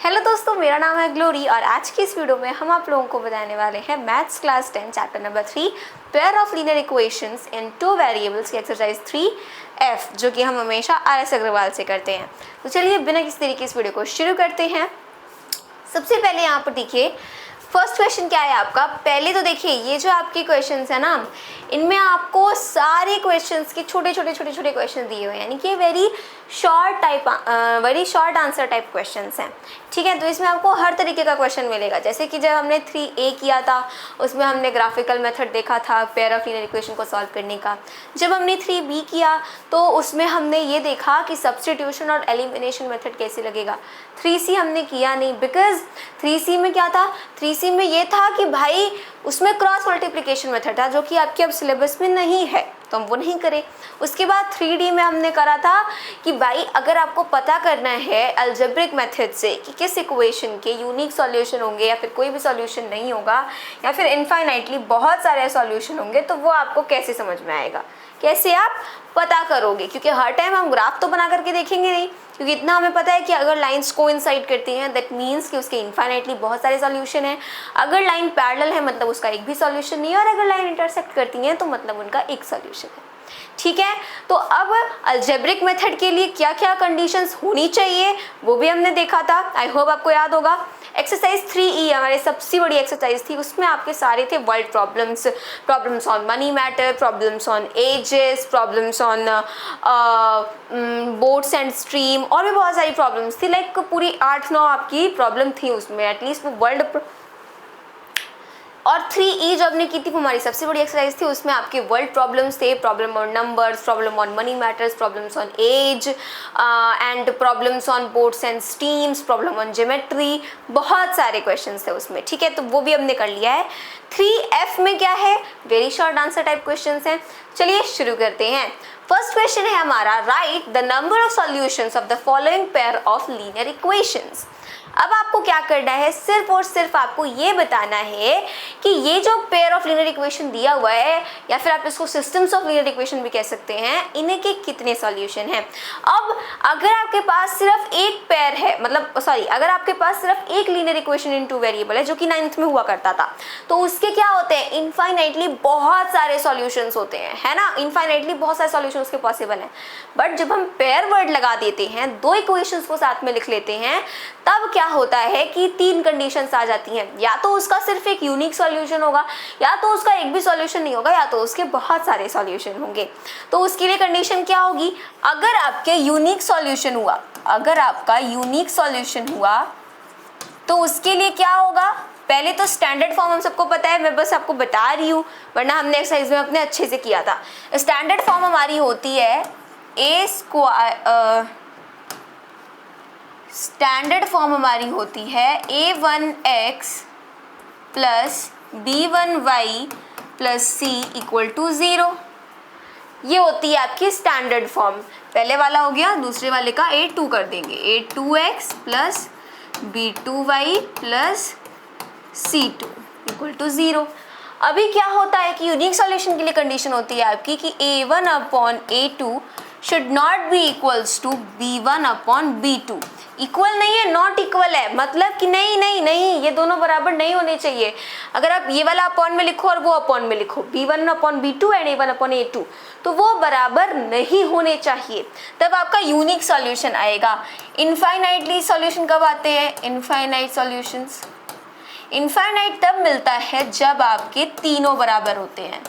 Hello दोस्तों, मेरा नाम है ग्लोरी और आज की इस वीडियो में हम आप लोगों को बताने वाले हैं maths class 10 chapter number 3 pair of linear equations in two variables की एक्सरसाइज 3F, जो कि हम हमेशा RS अग्रवाल से करते हैं। तो चलिए बिना किसी तरीके इस वीडियो को शुरू करते हैं। सबसे पहले यहाँ पर देखिए फर्स्ट क्वेश्चन क्या है आपका। पहले तो देखिए ये जो आपके क्वेश्चंस है ना, इनमें आपको सारे क्वेश्चंस के छोटे छोटे क्वेश्चन दिए हुए हैं, यानी कि very short answer type questions हैं। ठीक है, तो इसमें आपको हर तरीके का क्वेश्चन मिलेगा। जैसे कि जब हमने 3A किया था उसमें हमने ग्राफिकल मेथड देखा था पेयर ऑफ लीनियर इक्वेशन को सॉल्व करने का। जब हमने 3B किया तो उसमें हमने ये देखा कि सब्स्टिट्यूशन और एलिमिनेशन मेथड कैसे लगेगा। 3C हमने किया नहीं, बिकॉज 3C में क्या था, 3C में ये था कि भाई उसमें क्रॉस मल्टीप्लिकेशन मेथड था जो कि आपके अब सिलेबस में नहीं है, तो हम वो नहीं करें। उसके बाद 3D में हमने करा था कि भाई अगर आपको पता करना है अलजेब्रिक मेथड से कि किस इक्वेशन के यूनिक सॉल्यूशन होंगे या फिर कोई भी सॉल्यूशन नहीं होगा या फिर इनफाइनाइटली बहुत सारे सॉल्यूशन होंगे, तो वो आपको कैसे समझ में आएगा, कैसे आप पता करोगे। क्योंकि हर टाइम हम ग्राफ तो बना करके देखेंगे नहीं, क्योंकि इतना हमें पता है कि अगर लाइंस कोइंसाइड करती हैं दैट मीन्स कि उसके इनफाइनाइटली बहुत सारे सॉल्यूशन हैं। अगर लाइन पैरेलल है मतलब उसका एक भी सॉल्यूशन नहीं है, और अगर लाइन इंटरसेक्ट करती हैं तो मतलब उनका एक सॉल्यूशन है। ठीक है, तो अब अलजेब्रिक मेथड के लिए क्या क्या कंडीशंस होनी चाहिए वो भी हमने देखा था। आई होप आपको याद होगा। एक्सरसाइज 3E हमारी सबसे बड़ी एक्सरसाइज थी, उसमें आपके सारे थे world problems on money matter, problems on edges, problems on boats and stream, और भी बहुत सारी प्रॉब्लम्स थी। लाइक पूरी 8-9 आपकी प्रॉब्लम थी उसमें, एटलीस्ट वो वर्ल्ड। और 3E जो आपने की थी वो हमारी सबसे बड़ी एक्सरसाइज थी, उसमें आपके वर्ल्ड प्रॉब्लम्स थे, problem on numbers, problem on money matters, problems on age and problems on boats and streams, problem on geometry, बहुत सारे क्वेश्चंस थे उसमें। ठीक है, तो वो भी हमने कर लिया है। 3F में क्या है, very short answer type questions हैं। चलिए शुरू करते हैं। फर्स्ट क्वेश्चन है हमारा, right the number of solutions of the following pair of linear equations. अब आपको क्या करना है, सिर्फ और सिर्फ आपको ये बताना है कि ये जो पेयर ऑफ लीनियर इक्वेशन दिया हुआ है, या फिर आप इसको सिस्टम्स ऑफ लीनियर इक्वेशन भी कह सकते हैं, इनके कितने सॉल्यूशन हैं। अब अगर आपके पास सिर्फ एक पेयर है, मतलब सॉरी, अगर आपके पास सिर्फ एक linear equation in two variable है, जो कि 9th में हुआ करता था, तो उसके क्या होते हैं, इनफाइनाइटली बहुत सारे सॉल्यूशंस होते हैं, है ना। इनफाइनाइटली बहुत सारे सॉल्यूशन उसके पॉसिबल हैं। बट जब हम पेयर वर्ड लगा देते हैं, दो इक्वेशंस को साथ में लिख लेते हैं, तब क्या होता है कि 3 कंडीशंस आ जाती हैं। या तो उसका सिर्फ एक यूनिक सॉल्यूशन होगा, या तो उसका एक भी सॉल्यूशन नहीं होगा, या तो उसके बहुत सारे सॉल्यूशन होंगे। तो उसके लिए कंडीशन क्या होगी, अगर आपके यूनिक सॉल्यूशन हुआ, अगर आपका यूनिक सॉल्यूशन हुआ तो उसके लिए क्या होगा। पहले तो स्टैंडर्ड फॉर्म हम सबको पता है, मैं बस आपको बता रही हूँ, वरना हमने एक्सरसाइज में अपने अच्छे से किया था। स्टैंडर्ड फॉर्म हमारी होती है स्टैंडर्ड फॉर्म हमारी होती है a1x plus b1y plus c equal to 0। ये होती है आपकी स्टैंडर्ड फॉर्म। पहले वाला हो गया, दूसरे वाले का a2 कर देंगे, a2x plus b2y plus c2 equal to 0। अभी क्या होता है कि यूनिक सॉल्यूशन के लिए कंडीशन होती है आपकी कि a1 upon a2 should not be equals to b1 upon b2। Equal नहीं है, नॉट इक्वल है, मतलब कि नहीं नहीं नहीं, ये दोनों बराबर नहीं होने चाहिए। अगर आप ये वाला अपॉन में लिखो और वो अपॉन में लिखो, b1 upon b2 and a1 upon a2, तो वो बराबर नहीं होने चाहिए, तब आपका यूनिक सॉल्यूशन आएगा। इनफाइनाइटली सॉल्यूशन कब आते हैं, इनफाइनाइट सॉल्यूशंस, इनफाइनाइट तब मिलता है जब आपके तीनों बराबर होते हैं।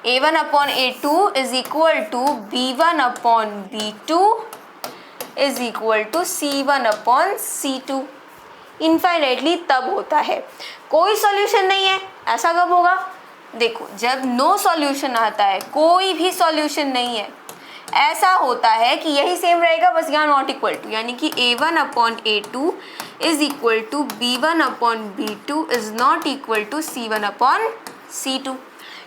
a1 upon a2 is equal to b1 upon b2 is equal to c1 upon c2। Infinitely तब होता है। कोई सॉल्यूशन नहीं है, ऐसा कब होगा, देखो जब नो सॉल्यूशन आता है, कोई भी सॉल्यूशन नहीं है, ऐसा होता है कि यही सेम रहेगा, बस यहाँ नॉट इक्वल टू, यानी कि a1 upon a2 is equal to b1 upon b2 is not equal to c1 upon c2।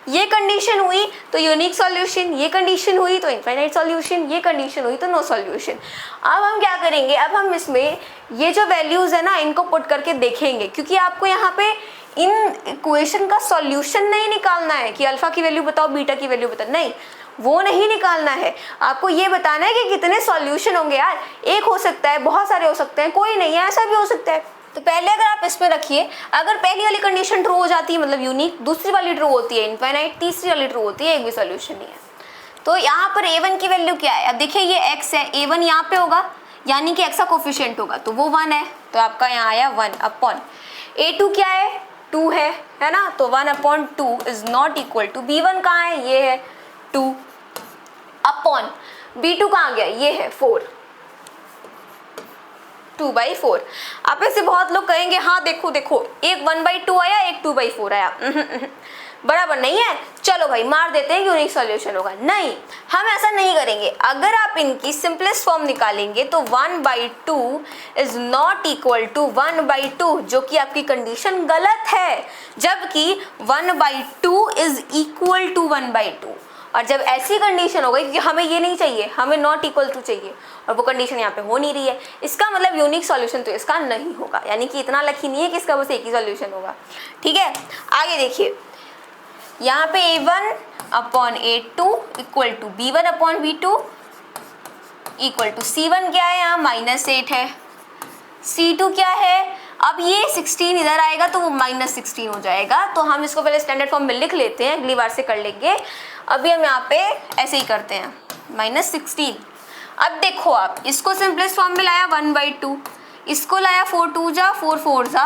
ये कंडीशन हुई तो यूनिक सॉल्यूशन, ये कंडीशन हुई तो इनफाइनाइट सॉल्यूशन, ये कंडीशन हुई तो नो सॉल्यूशन। अब हम क्या करेंगे, अब हम इसमें ये जो वैल्यूज है ना, इनको पुट करके देखेंगे, क्योंकि आपको यहाँ पे इन इक्वेशन का सॉल्यूशन नहीं निकालना है कि अल्फा की वैल्यू बताओ बीटा की वैल्यू बताओ, नहीं, वो नहीं निकालना है, आपको ये बताना है कि कितने सॉल्यूशन होंगे। यार एक हो सकता है, बहुत सारे हो सकते हैं, कोई नहीं है, ऐसा भी हो सकता है। तो पहले अगर आप इस पे रखिए, अगर पहली वाली कंडीशन ट्रू हो जाती है मतलब यूनिक, दूसरी वाली ट्रू होती है इनफाइनाइट, तीसरी वाली ट्रू होती है एक भी सॉल्यूशन नहीं है। तो यहाँ पर a1 की वैल्यू क्या है, अब देखिए ये x है, a1 यहाँ पे होगा यानी कि x का कोफिशिएंट होगा तो वो 1 है, तो आपका यहाँ आया 1 अपॉन a2 क्या है 2 है ना, तो 1/2 is not equal to b1 कहाँ है, ये है 2 अपॉन b2 कहाँ गया, ये है 4, 2/4। आप ऐसे बहुत लोग कहेंगे हाँ देखो देखो एक 1/2 आया एक 2/4 आया, बराबर नहीं है, चलो भाई मार देते हैं यूनिक सॉल्यूशन होगा। नहीं, हम ऐसा नहीं करेंगे। अगर आप इनकी सिंपलेस्ट फॉर्म निकालेंगे तो 1/2 इज नॉट इक्वल टू 1/2, जो कि आपकी कंडीशन गलत है, जबकि 1/2 इज इक्वल टू 1/2। और जब ऐसी कंडीशन हो गई, क्योंकि हमें ये नहीं चाहिए, हमें नॉट इक्वल टू चाहिए और वो कंडीशन यहाँ पे हो नहीं रही है, इसका मतलब यूनिक सॉल्यूशन तो इसका नहीं होगा, यानी कि इतना लकी नहीं है कि इसका बस एक ही सॉल्यूशन होगा। ठीक है, आगे देखिए, यहाँ पे a1/a2 equal to b1/b2 equal to c1 क्या है, यहाँ -8 है, c2 क्या है, अब ये 16 इधर आएगा तो वो -16 हो जाएगा, तो हम इसको पहले स्टैंडर्ड फॉर्म में लिख लेते हैं, अगली बार से कर लेंगे। अभी हम यहाँ पे ऐसे ही करते हैं -16। अब देखो आप इसको सिंपलेस्ट फॉर्म में लाया 1/2, इसको लाया 4 2 जा 4 4 जा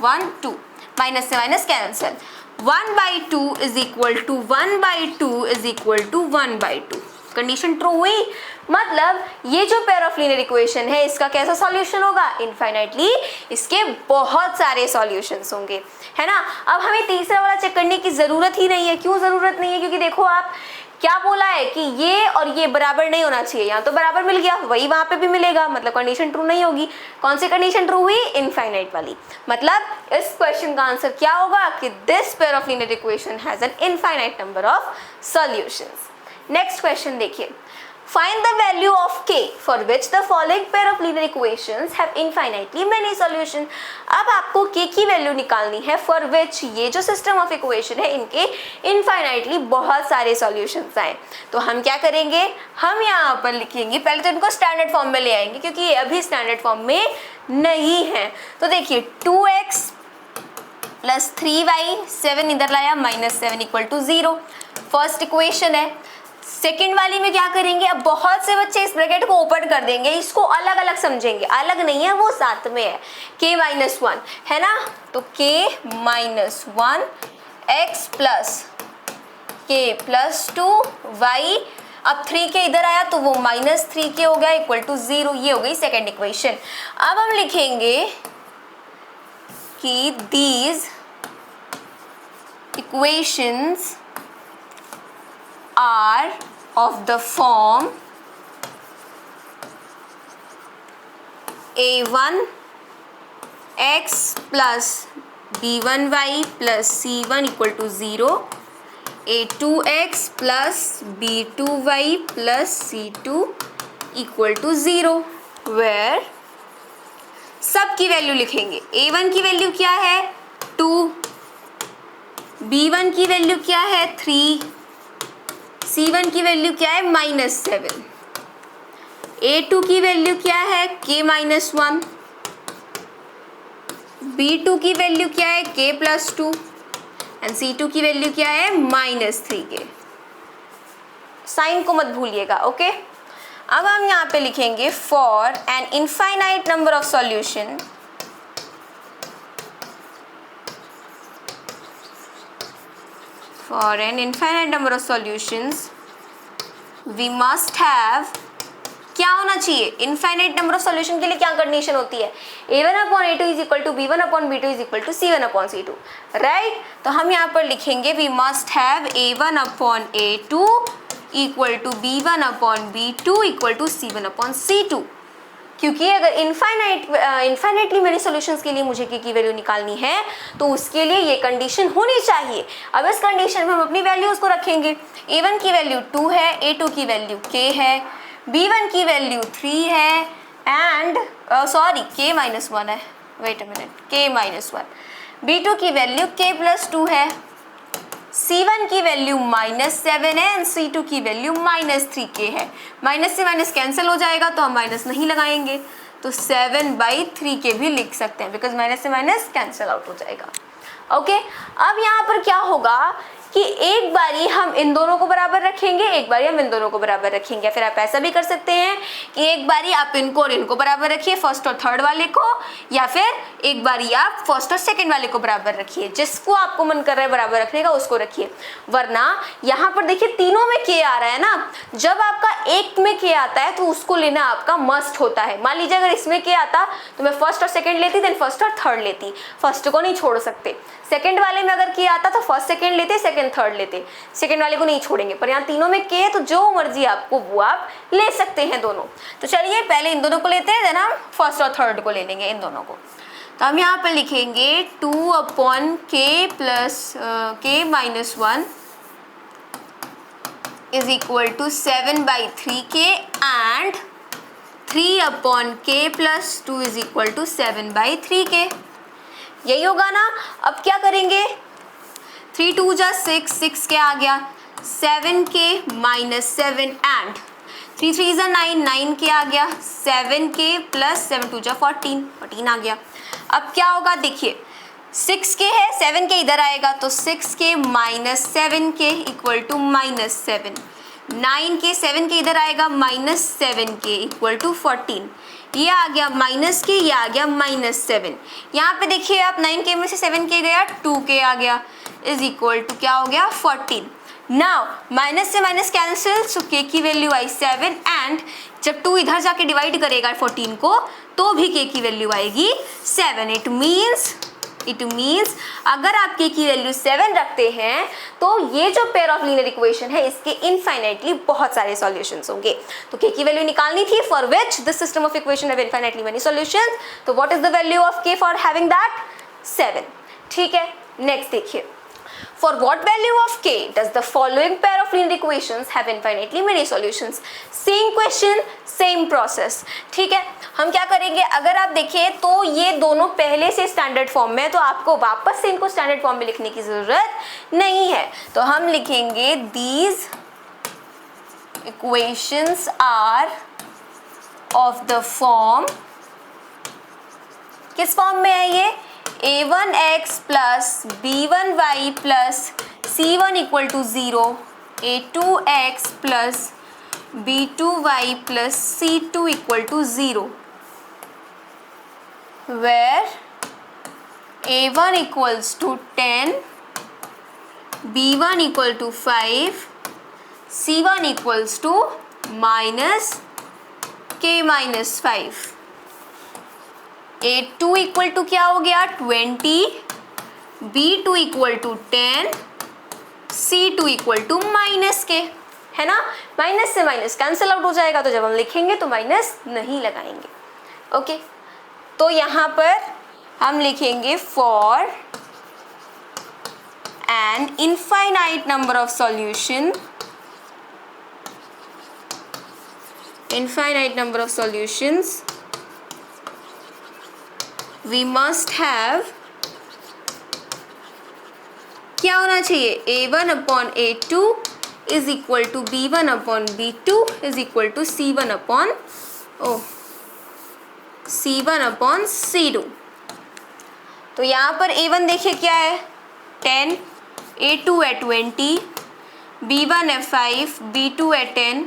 1 2, माइनस से minus cancel, 1/2 is equal to 1/2 is equal to 1/2। Condition true हुई, मतलब ये जो पेयर ऑफ लीनियर इक्वेशन है इसका कैसा सॉल्यूशन होगा, इनफाइनाइटली इसके बहुत सारे सॉल्यूशंस होंगे, है ना। अब हमें तीसरा वाला चेक करने की जरूरत ही नहीं है। क्यों जरूरत नहीं है, क्योंकि देखो आप क्या बोला है कि ये और ये बराबर नहीं होना चाहिए, यहाँ तो बराबर मिल गया, वही वहां पे भी मिलेगा, मतलब कंडीशन ट्रू नहीं होगी। कौन सी कंडीशन ट्रू हुई, इनफाइनाइट वाली। मतलब इस क्वेश्चन का आंसर क्या होगा कि this pair of linear equation has an infinite number of solutions. Next question देखिए, find the value of k for which the following pair of linear equations have infinitely many solutions। अब आपको k की value निकालनी है for which ये जो system of equation है इनके infinitely बहुत सारे सॉल्यूशंस आए। तो हम क्या करेंगे, हम यहाँ पर लिखेंगे, पहले तो इनको स्टैंडर्ड फॉर्म में ले आएंगे क्योंकि ये अभी स्टैंडर्ड फॉर्म में नहीं है। तो देखिए 2x प्लस 3y, 7 इधर लाया -7 इक्वल टू 0, फर्स्ट इक्वेशन है। सेकेंड वाली में क्या करेंगे, अब बहुत से बच्चे इस ब्रैकेट को ओपन कर देंगे, इसको अलग अलग समझेंगे, अलग नहीं है वो साथ में है, k-1 है ना, तो k-1 x plus k plus 2y, अब 3k इधर आया तो वो -3k हो गया इक्वल टू 0, ये हो गई सेकेंड इक्वेशन। अब हम लिखेंगे कि these equations are of the form a1 x plus b1y plus c1 equal to 0, a2 x plus b2y plus c2 equal to 0, where सब की वैल्यू लिखेंगे। a1 की वैल्यू क्या है 2, b1 की वैल्यू क्या है 3, c1 की वैल्यू क्या है -7, a2 की वैल्यू क्या है k-1, b2 की वैल्यू क्या है k+2 एंड c2 की वैल्यू क्या है -3k। साइन को मत भूलिएगा, ओके। अब हम यहाँ पे लिखेंगे for an infinite number of solution for an infinite number of solutions we must have, क्या होना चाहिए, इनफाइनाइट नंबर ऑफ सॉल्यूशन के लिए क्या कंडीशन होती है, a1/a2 is equal to b1/b2 is equal to c1/c2, right. तो हम यहाँ पर लिखेंगे we must have a1/a2 equal to b1/b2 equal to c1/c2, क्योंकि अगर इनफाइनाइटली मेरे सॉल्यूशंस के लिए मुझे k की वैल्यू निकालनी है तो उसके लिए ये कंडीशन होनी चाहिए। अब इस कंडीशन में हम अपनी वैल्यूज को रखेंगे, a1 की वैल्यू 2 है, a2 की वैल्यू k है, b1 की वैल्यू 3 है एंड k-1 है, wait a minute, k-1, b2 की वैल्यू k+2 है, C1 की वैल्यू -7 है एंड C2 की वैल्यू -3K है। माइनस से माइनस कैंसिल हो जाएगा तो हम माइनस नहीं लगाएंगे, तो 7/3K भी लिख सकते हैं बिकॉज माइनस से माइनस कैंसिल आउट हो जाएगा। ओके, अब यहाँ पर क्या होगा कि एक बारी हम इन दोनों को बराबर रखेंगे, एक बारी हम इन दोनों को बराबर रखेंगे। फिर आप ऐसा भी कर सकते हैं कि एक बारी आप इनको और इनको बराबर रखिए, फर्स्ट और थर्ड वाले को, या फिर एक बारी आप फर्स्ट और सेकंड वाले को बराबर रखिए। जिसको आपको मन कर रहा है बराबर रखने का उसको रखिए, वरना यहाँ पर देखिए तीनों में K आ रहा है ना, जब आपका एक में K आता है तो उसको लेना आपका मस्ट होता है। मान लीजिए अगर इसमें K आता तो मैं फर्स्ट और सेकंड लेती, देन फर्स्ट और थर्ड लेती, फर्स्ट को नहीं छोड़ सकते। सेकंड वाले में अगर K आता तो फर्स्ट सेकंड लेते, सेकंड थर्ड लेते, सेकंड वाले को नहीं छोड़ेंगे। पर यहाँ तीनों में K है तो जो मर्जी आपको वो आप ले सकते हैं दोनों। तो चलिए पहले इन दोनों को लेते हैं, देन हम फर्स्ट और थर्ड को ले लेंगे इन दोनों को। तो हम यहाँ पर लिखेंगे 2/K plus K-1 is equal to 7/3K and 3/K plus 2 is equal to 7/3K। यही होगा ना। अब क्या करेंगे, 3 2 जा 6, 6 क्या आ गया 7K माइनस 7 एंड 3 3 जा 9, 9 क्या आ गया 7K प्लस 7 2 जा 14, 14 आ गया। अब क्या होगा देखिए 6K है, 7K इधर आएगा तो 6K minus 7K equal to -7, 9K 7K इधर आएगा -7K इक्वल टू 14, ये आ गया -K, ये आ गया -7। यहाँ पे देखिए आप 9K में से 7K गया 2K आ गया इज इक्वल टू क्या हो गया 14। नाउ माइनस से माइनस कैंसिल, सो K की वैल्यू आई 7 एंड जब 2 इधर जाके डिवाइड करेगा 14 को तो भी K की वैल्यू आएगी 7। इट मीन्स अगर आप K की वैल्यू 7 रखते हैं तो ये जो पेयर ऑफ लीनियर इक्वेशन है इसके इनफाइनाइटली बहुत सारे सॉल्यूशंस होंगे। तो K की वैल्यू निकालनी थी for which this system of equation have infinitely many solutions. तो what is the value of K for having that 7। ठीक है, नेक्स्ट देखिए, for what value of K does the following pair of linear equations have infinitely many solutions? Same question, same process। ठीक है, हम क्या करेंगे, अगर आप देखें तो ये दोनों पहले से स्टैंडर्ड फॉर्म में है तो आपको वापस से इनको स्टैंडर्ड फॉर्म में लिखने की जरूरत नहीं है। तो हम लिखेंगे these equations are of the form, किस फॉर्म में है ये, a1x plus b1y plus c1 equal to 0, a2x plus b2y plus c2 equal to 0, where a1 equals to 10, b1 equal to 5, c1 equals to -K-5। A2 equal to क्या हो गया 20, B2 equal to 10, C2 equal to -K, है ना। Minus से minus cancel out हो जाएगा तो जब हम लिखेंगे तो माइनस नहीं लगाएंगे। ओके, तो यहाँ पर हम लिखेंगे for an infinite number of solution, infinite number of solutions we must have, क्या होना चाहिए, a1/a2 is equal to b1/b2 is equal to c1/c2। तो यहाँ पर a1 देखिए क्या है 10, a2 है 20, b1 है 5, b2 है 10,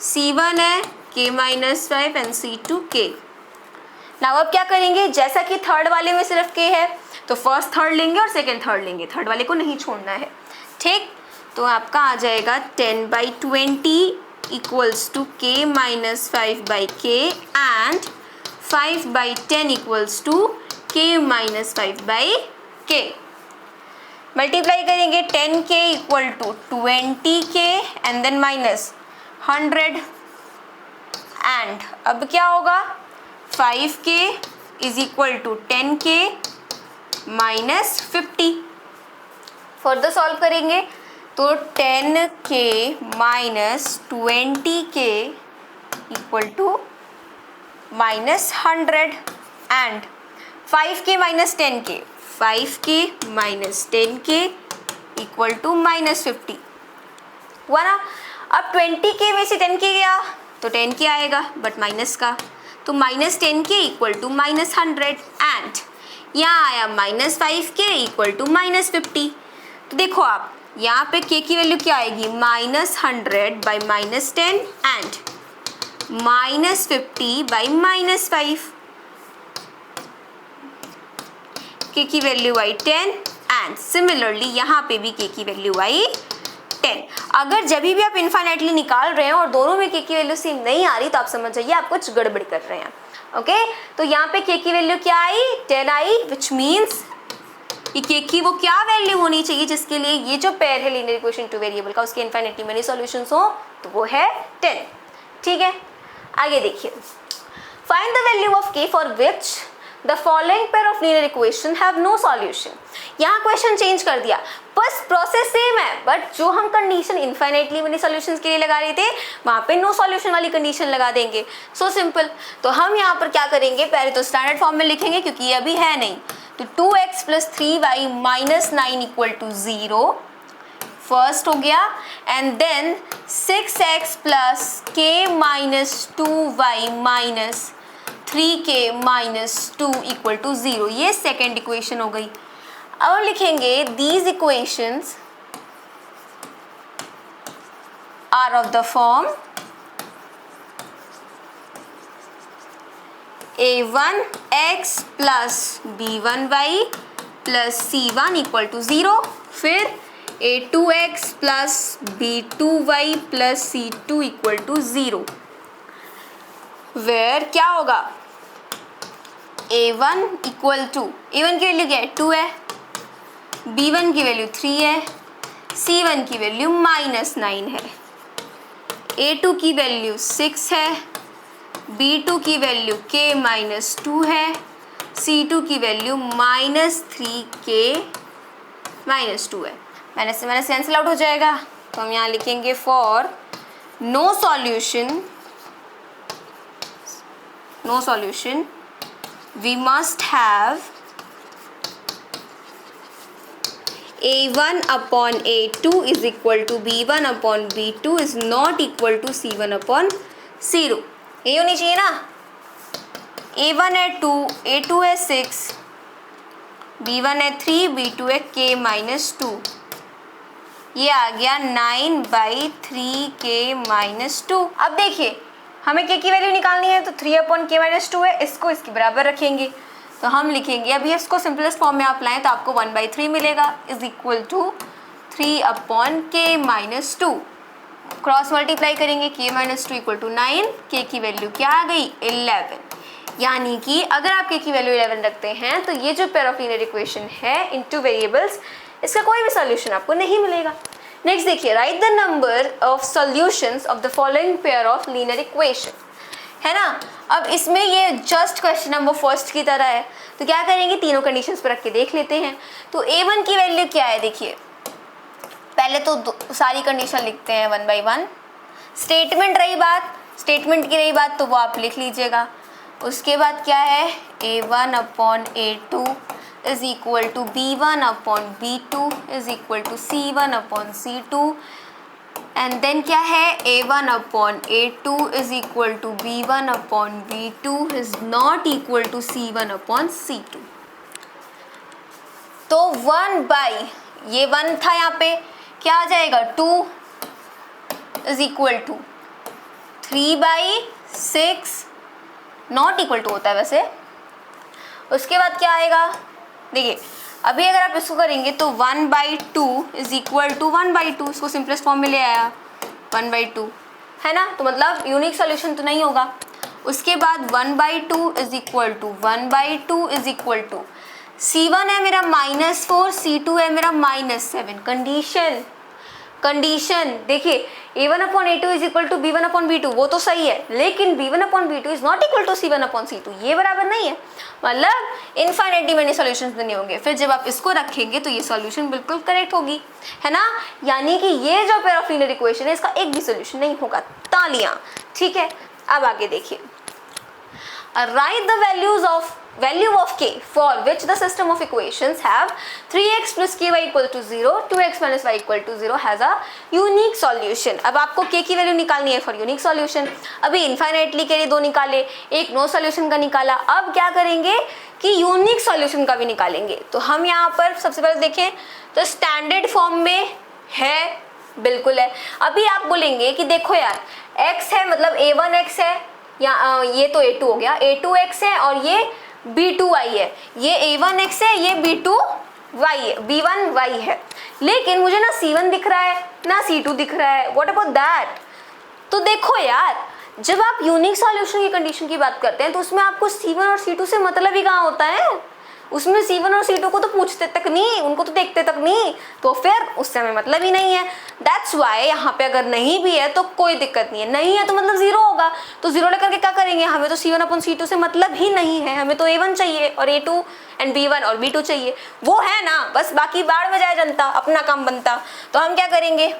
c1 है K-5 and c2 K। Now अब क्या करेंगे, जैसा कि थर्ड वाले में सिर्फ K है तो फर्स्ट थर्ड लेंगे और सेकंड थर्ड लेंगे, थर्ड वाले को नहीं छोड़ना है। ठीक, तो आपका आ जाएगा 10/20 equals to K-5/K and 5/10 equals to K-5/K। Multiply करेंगे 10K equal to 20K and then -100 and अब क्या होगा 5K is equal to 10K -50। Further solve करेंगे तो 10K -20K equal to -100 and 5K -10K, 5K -10K equal to -50 हुआ ना। अब 20k में से 10k गया तो 10k आएगा बट माइनस का, तो -10k इक्वल टू -100 एंड यहाँ आया -5k इक्वल टू -50। तो देखो आप यहाँ पे k की वैल्यू क्या आएगी, -100 बाई -10 एंड -50 बाई -5। k की वैल्यू आई 10 एंड सिमिलरली यहाँ पे भी k की वैल्यू आई 10। अगर जब भी आप इनफाइनाइटली निकाल रहे हैं और दोनों में k की वैल्यू सेम नहीं आ रही तो आप समझ जाइए आप कुछ गड़बड़ कर रहे हैं। ओके तो यहाँ पे k की वैल्यू क्या आई, 10 आई, विच मीन्स कि k की वो क्या वैल्यू होनी चाहिए जिसके लिए ये जो पेयर है लीनियर इक्वेशन टू वेरिएबल का उसके इनफाइनाइटली मेनी सॉल्यूशंस हो, तो वो है 10। ठीक है, आगे देखिए, find the value of k for which the following pair of linear equation have no solution. यहाँ क्वेश्चन चेंज कर दिया, बस प्रोसेस सेम है बट जो हम कंडीशन इनफाइनाइटली मेनी सॉल्यूशंस के लिए लगा रहे थे वहाँ पे नो सॉल्यूशन वाली कंडीशन लगा देंगे। So simple. तो हम यहाँ पर क्या करेंगे, पहले तो स्टैंडर्ड फॉर्म में लिखेंगे क्योंकि ये अभी है नहीं, तो 2x + 3y - 9 equal to 0 first हो गया and then 6x + k - 2y - 3k - 2 equal to 0, ये सेकेंड इक्वेशन हो गई। अब लिखेंगे these equations are of the form a1x + b1y + c1 equal to 0, फिर a2x + b2y + c2 equal to 0, where क्या होगा a1 इक्वल टू, a1 की value क्या है 2 है, b1 की वैल्यू 3 है, c1 की वैल्यू -9 है, a2 की वैल्यू 6 है, b2 की वैल्यू k - 2 है, c2 की वैल्यू -3k - 2 है। माइनस से माइनस कैंसिल आउट हो जाएगा, तो हम यहाँ लिखेंगे for no solution we must have a1 upon a2 is equal to b1 upon b2 is not equal to c1 upon c2। ये होनी चाहिए ना, a1 है 2, a2 है 6, b1 है 3, b2 है k - 2, ये आ गया 9/3k - 2। अब देखिए हमें k की वैल्यू निकालनी है तो 3/k - 2 है, इसको इसके बराबर रखेंगे तो हम लिखेंगे, अभी इसको सिंपलेस्ट फॉर्म में आप लाएं तो आपको 1/3 मिलेगा is equal to 3/k - 2, cross multiply करेंगे k - 2 इक्वल टू 9, k की वैल्यू क्या आ गई 11, यानी कि अगर आप k की वैल्यू 11 रखते हैं तो ये जो पेयर ऑफ लीनियर इक्वेशन है इन टू वेरिएबल्स, इसका कोई भी सॉल्यूशन आपको नहीं मिलेगा। नेक्स्ट देखिए, right the number of solutions of the following pair of linear equation, है ना। अब इसमें ये जस्ट क्वेश्चन नंबर फर्स्ट की तरह है, तो क्या करेंगे तीनों कंडीशंस पर रख के देख लेते हैं। तो a1 की वैल्यू क्या है, देखिए पहले तो सारी कंडीशन लिखते हैं 1 बाई 1, स्टेटमेंट की रही बात तो वो आप लिख लीजिएगा। उसके बाद क्या है a1 upon a2 is equal to b1 upon b2 is equal to c1 upon c2 and then क्या है a1 upon a2 is equal to b1 upon b2 is not equal to c1 upon c2। तो 1 by ये 1 था, यहाँ पे क्या आ जाएगा 2 is equal to 3/6 not equal to होता है वैसे। उसके बाद क्या आएगा, देखिए अभी अगर आप इसको करेंगे तो 1/2 इज इक्वल टू 1/2, इसको सिंपलेस्ट फॉर्म में ले आया 1/2, है ना, तो मतलब यूनिक सॉल्यूशन तो नहीं होगा। उसके बाद 1/2 is equal to 1/2 is equal to C1 है मेरा -4, C2 है मेरा -7। कंडीशन देखिए a1 upon a2 is equal to b1 upon b2, वो तो सही है, लेकिन b1 upon b2 is not equal to c1 upon c2, ये बराबर नहीं है, मतलब इनफाइनाइटली मेनी सॉल्यूशंस नहीं होंगे। फिर जब आप इसको रखेंगे तो ये सॉल्यूशन बिल्कुल करेक्ट होगी, है ना, यानी कि ये जो पेयर ऑफ लीनियर इक्वेशन है इसका एक भी सॉल्यूशन नहीं होगा। तालियां, ठीक है। अब आगे देखिए, right the values of value of k for which the system of equations have 3x plus ky equal to 0, 2x minus y equal to 0 has a unique solution. अब आपको k की वैल्यू निकालनी है for unique solution. अभी infinitely के लिए दो निकाले, एक नो सॉल्यूशन का निकाला. अब क्या करेंगे कि यूनिक सॉल्यूशन का भी निकालेंगे. तो हम यहाँ पर सबसे पहले देखें तो स्टैंडर्ड फॉर्म में है, बिल्कुल है. अभी आप बोलेंगे कि देखो यार x है मतलब a1x है या ये तो a2 हो गया, a2x है और ये b2y है, ये a1x है, ये b2y है, b1y है. लेकिन मुझे ना c1 दिख रहा है ना c2 दिख रहा है. What about that? तो देखो यार जब आप यूनिक सॉल्यूशन की कंडीशन की बात करते हैं तो उसमें आपको c1 और c2 से मतलब ही कहाँ होता है. उसमें c1 और c2 को तो पूछते तक नहीं, उनको तो देखते तक नहीं, तो फिर उस समय मतलब ही नहीं है. दैट्स वाई यहाँ पे अगर नहीं भी है तो कोई दिक्कत नहीं है, नहीं है तो मतलब जीरो होगा. तो जीरो लेकर के क्या करेंगे, हमें तो c1 अपन c2 से मतलब ही नहीं है, हमें तो a1 चाहिए और a2 एंड b1 और b2 चाहिए. वो है ना, बस बाकी बाढ़ में जाए जनता, अपना काम बनता. तो हम क्या करेंगे,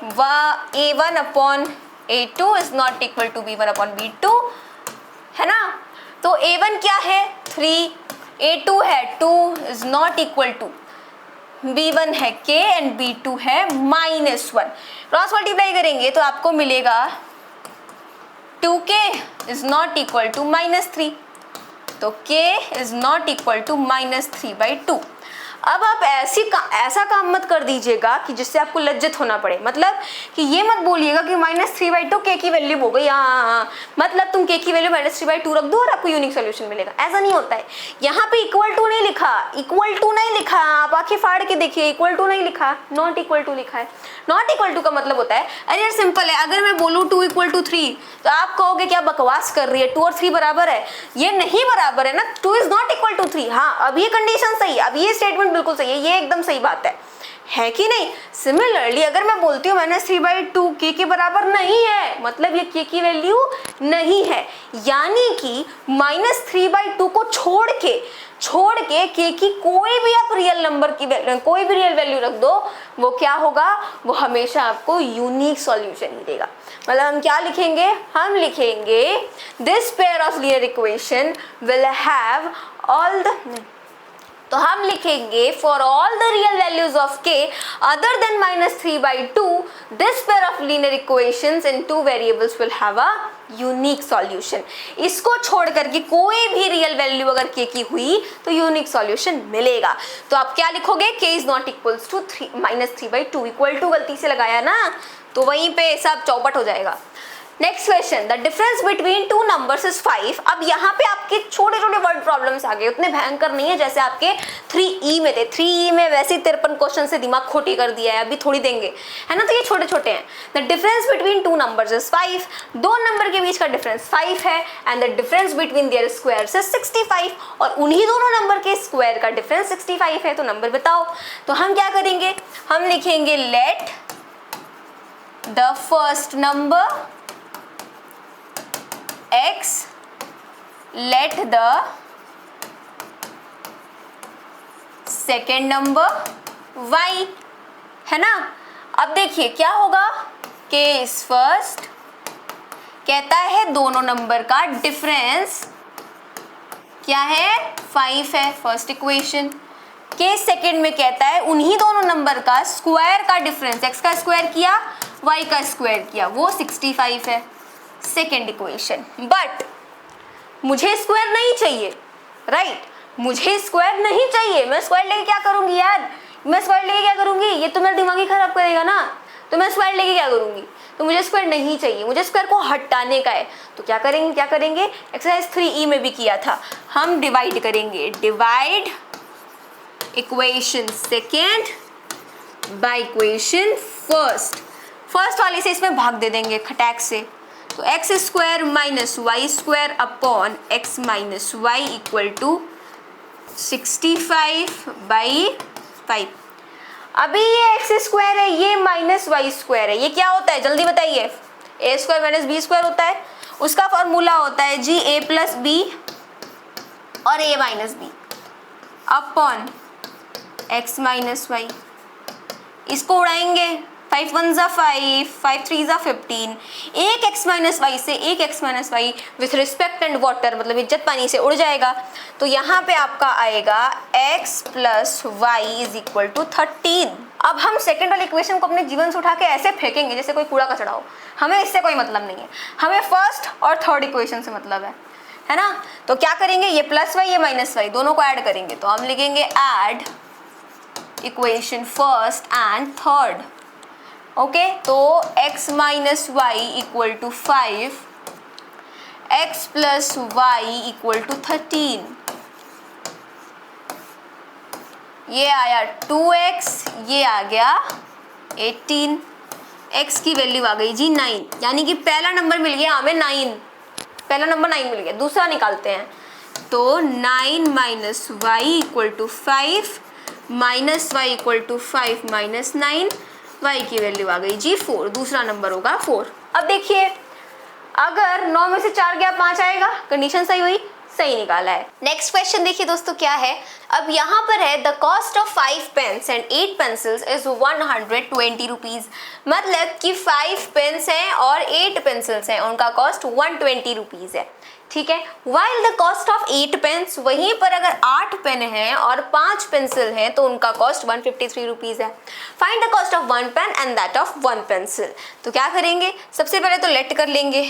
a1 upon a2 is not equal to b1 upon b2, है ना. तो a1 क्या है 3, a2 है 2 is not equal to b1 है k एंड b2 है -1. क्रॉस मल्टीप्लाई करेंगे तो आपको मिलेगा 2k is not equal to -3. तो k is not equal to -3/2. अब आप ऐसा काम मत कर दीजिएगा कि जिससे आपको लज्जित होना पड़े. मतलब कि ये मत बोलिएगा कि -3/2 k की वैल्यू हो गई. हाँ, मतलब तुम k की वैल्यू -3/2 रख दो और आपको यूनिक सोल्यूशन मिलेगा. ऐसा नहीं होता है. यहाँ पे इक्वल टू नहीं लिखा, इक्वल टू नहीं लिखा, आप आंखें फाड़ के देखिए, इक्वल टू नहीं लिखा, नॉट इक्वल टू लिखा है. नॉट इक्वल टू का मतलब होता है अरे यार सिंपल है, अगर मैं बोलूँ 2 = 3 तो आप कहोगे क्या बकवास कर रही है, 2 और 3 बराबर है. ये नहीं बराबर है ना, 2 इज नॉट इक्वल टू 3. हाँ अब ये कंडीशन सही है, अब ये स्टेटमेंट बिल्कुल सही है, ये एकदम सही बात है कि नहीं. सिमिलरली अगर मैं बोलती हूँ -3/2 k के बराबर नहीं है, मतलब ये k की वैल्यू नहीं है, यानी कि -3/2 को छोड़ के k की कोई भी आप रियल नंबर की कोई भी रियल वैल्यू रख दो, वो क्या होगा, वो हमेशा आपको यूनिक सॉल्यूशन ही देगा. मतलब हम क्या लिखेंगे, हम लिखेंगे this pair of linear equation will have all the, तो हम लिखेंगे for all the real values of k other then -3/2 this pair of linear equations in 2 variables will have a unique solution. इसको छोड़ करके कोई भी रियल वैल्यू अगर k की हुई तो यूनिक सॉल्यूशन मिलेगा. तो आप क्या लिखोगे, k is not equals to -3/2. Equal to गलती से लगाया ना, तो वहीं पे सब चौपट हो जाएगा. Next question, the difference between 2 numbers is 5. अब यहाँ पे आपके छोटे छोटे वर्ड प्रॉब्लम्स आ गए, उतने भयंकर नहीं है जैसे आपके 3E में थे. 3E में वैसे 53 क्वेश्चन से दिमाग खोटी कर दिया है, अभी थोड़ी देंगे, है ना. तो ये छोटे छोटे हैं. The difference between 2 numbers is 5. 2 number के बीच का डिफरेंस 5 है and the difference between their squares is 65. और उन्हीं दोनों नंबर के स्क्वायर का डिफरेंस 65 है. तो नंबर बताओ. तो हम क्या करेंगे, हम लिखेंगे let the first number x let the second number y, है ना. अब देखिए क्या होगा, k is first, कहता है दोनों नंबर का डिफरेंस क्या है 5 है, फर्स्ट इक्वेशन. k सेकेंड में कहता है उन्हीं दोनों नंबर का स्क्वायर का डिफरेंस, x का स्क्वायर किया y का स्क्वायर किया, वो 65 है, सेकेंड इक्वेशन. बट मुझे स्क्वायर नहीं चाहिए, राइट. मुझे स्क्वायर नहीं चाहिए, मैं स्क्वायर लेके क्या करूंगी यार, मैं स्क्वायर लेके क्या करूंगी, ये तो मेरा दिमाग ही खराब करेगा ना. तो मैं स्क्वायर लेके क्या करूंगी, तो मुझे स्क्वायर नहीं चाहिए, मुझे स्क्वायर को हटाने का है. तो क्या करेंगे एक्सरसाइज 3E में भी किया था, हम डिवाइड करेंगे. Divide equation second by equation first. First वाले से इसमें भाग दे देंगे खटैक से. तो x square minus y square upon x minus Y equal to 65/5. अभी ये x स्क्वायर है, ये माइनस वाई स्क्वायर है, ये क्या होता है जल्दी बताइए. a square minus b square होता है, उसका फॉर्मूला होता है जी a प्लस बी और a minus b upon x minus y. इसको उड़ाएंगे 5 1 ज़ा 5, 5 3 ज़ा 15, एक x माइनस वाई से एक x minus y with respect and water मतलब इज्जत पानी से उड़ जाएगा। तो यहाँ पे आपका आएगा x plus y is equal to 13। अब हम सेकेंड वाली इक्वेशन को अपने जीवन से उठा के ऐसे फेंकेंगे जैसे कोई कूड़ा कचड़ा हो, हमें इससे कोई मतलब नहीं है, हमें फर्स्ट और थर्ड इक्वेशन से मतलब है ना। तो क्या करेंगे, ये प्लस वाई ये माइनस वाई दोनों को ऐड करेंगे, तो हम लिखेंगे add equation first and third. Okay, तो x minus Y equal to 5, x plus Y equal to 13, ये आया 2x, ये आ गया 18, x की वैल्यू आ गई जी 9, यानी कि पहला नंबर मिल गया हमें 9, पहला नंबर 9 मिल गया। दूसरा निकालते हैं, तो 9 minus Y equal to 5 minus Y equal to 5 minus 9, y की वैल्यू आ गई जी 4, दूसरा नंबर होगा 4। अब देखिए अगर 9 में से 4 गया 5 आएगा, कंडीशन सही हुई, सही निकाला है। नेक्स्ट क्वेश्चन देखिए दोस्तों क्या है, अब यहाँ पर है the cost of 5 pens and 8 pencils is 120 rupees, मतलब कि 5 पेन्स हैं और 8 पेंसिल्स हैं, उनका कॉस्ट 120 रुपीज है। ठीक है, while the cost of 8 pens, वहीं पर अगर 8 पेन हैं और 5 पेंसिल हैं तो उनका कॉस्ट 153 रुपीज है। Find the cost of 1 pen and that of 1 pencil. तो क्या करेंगे, सबसे पहले तो लेट कर लेंगे,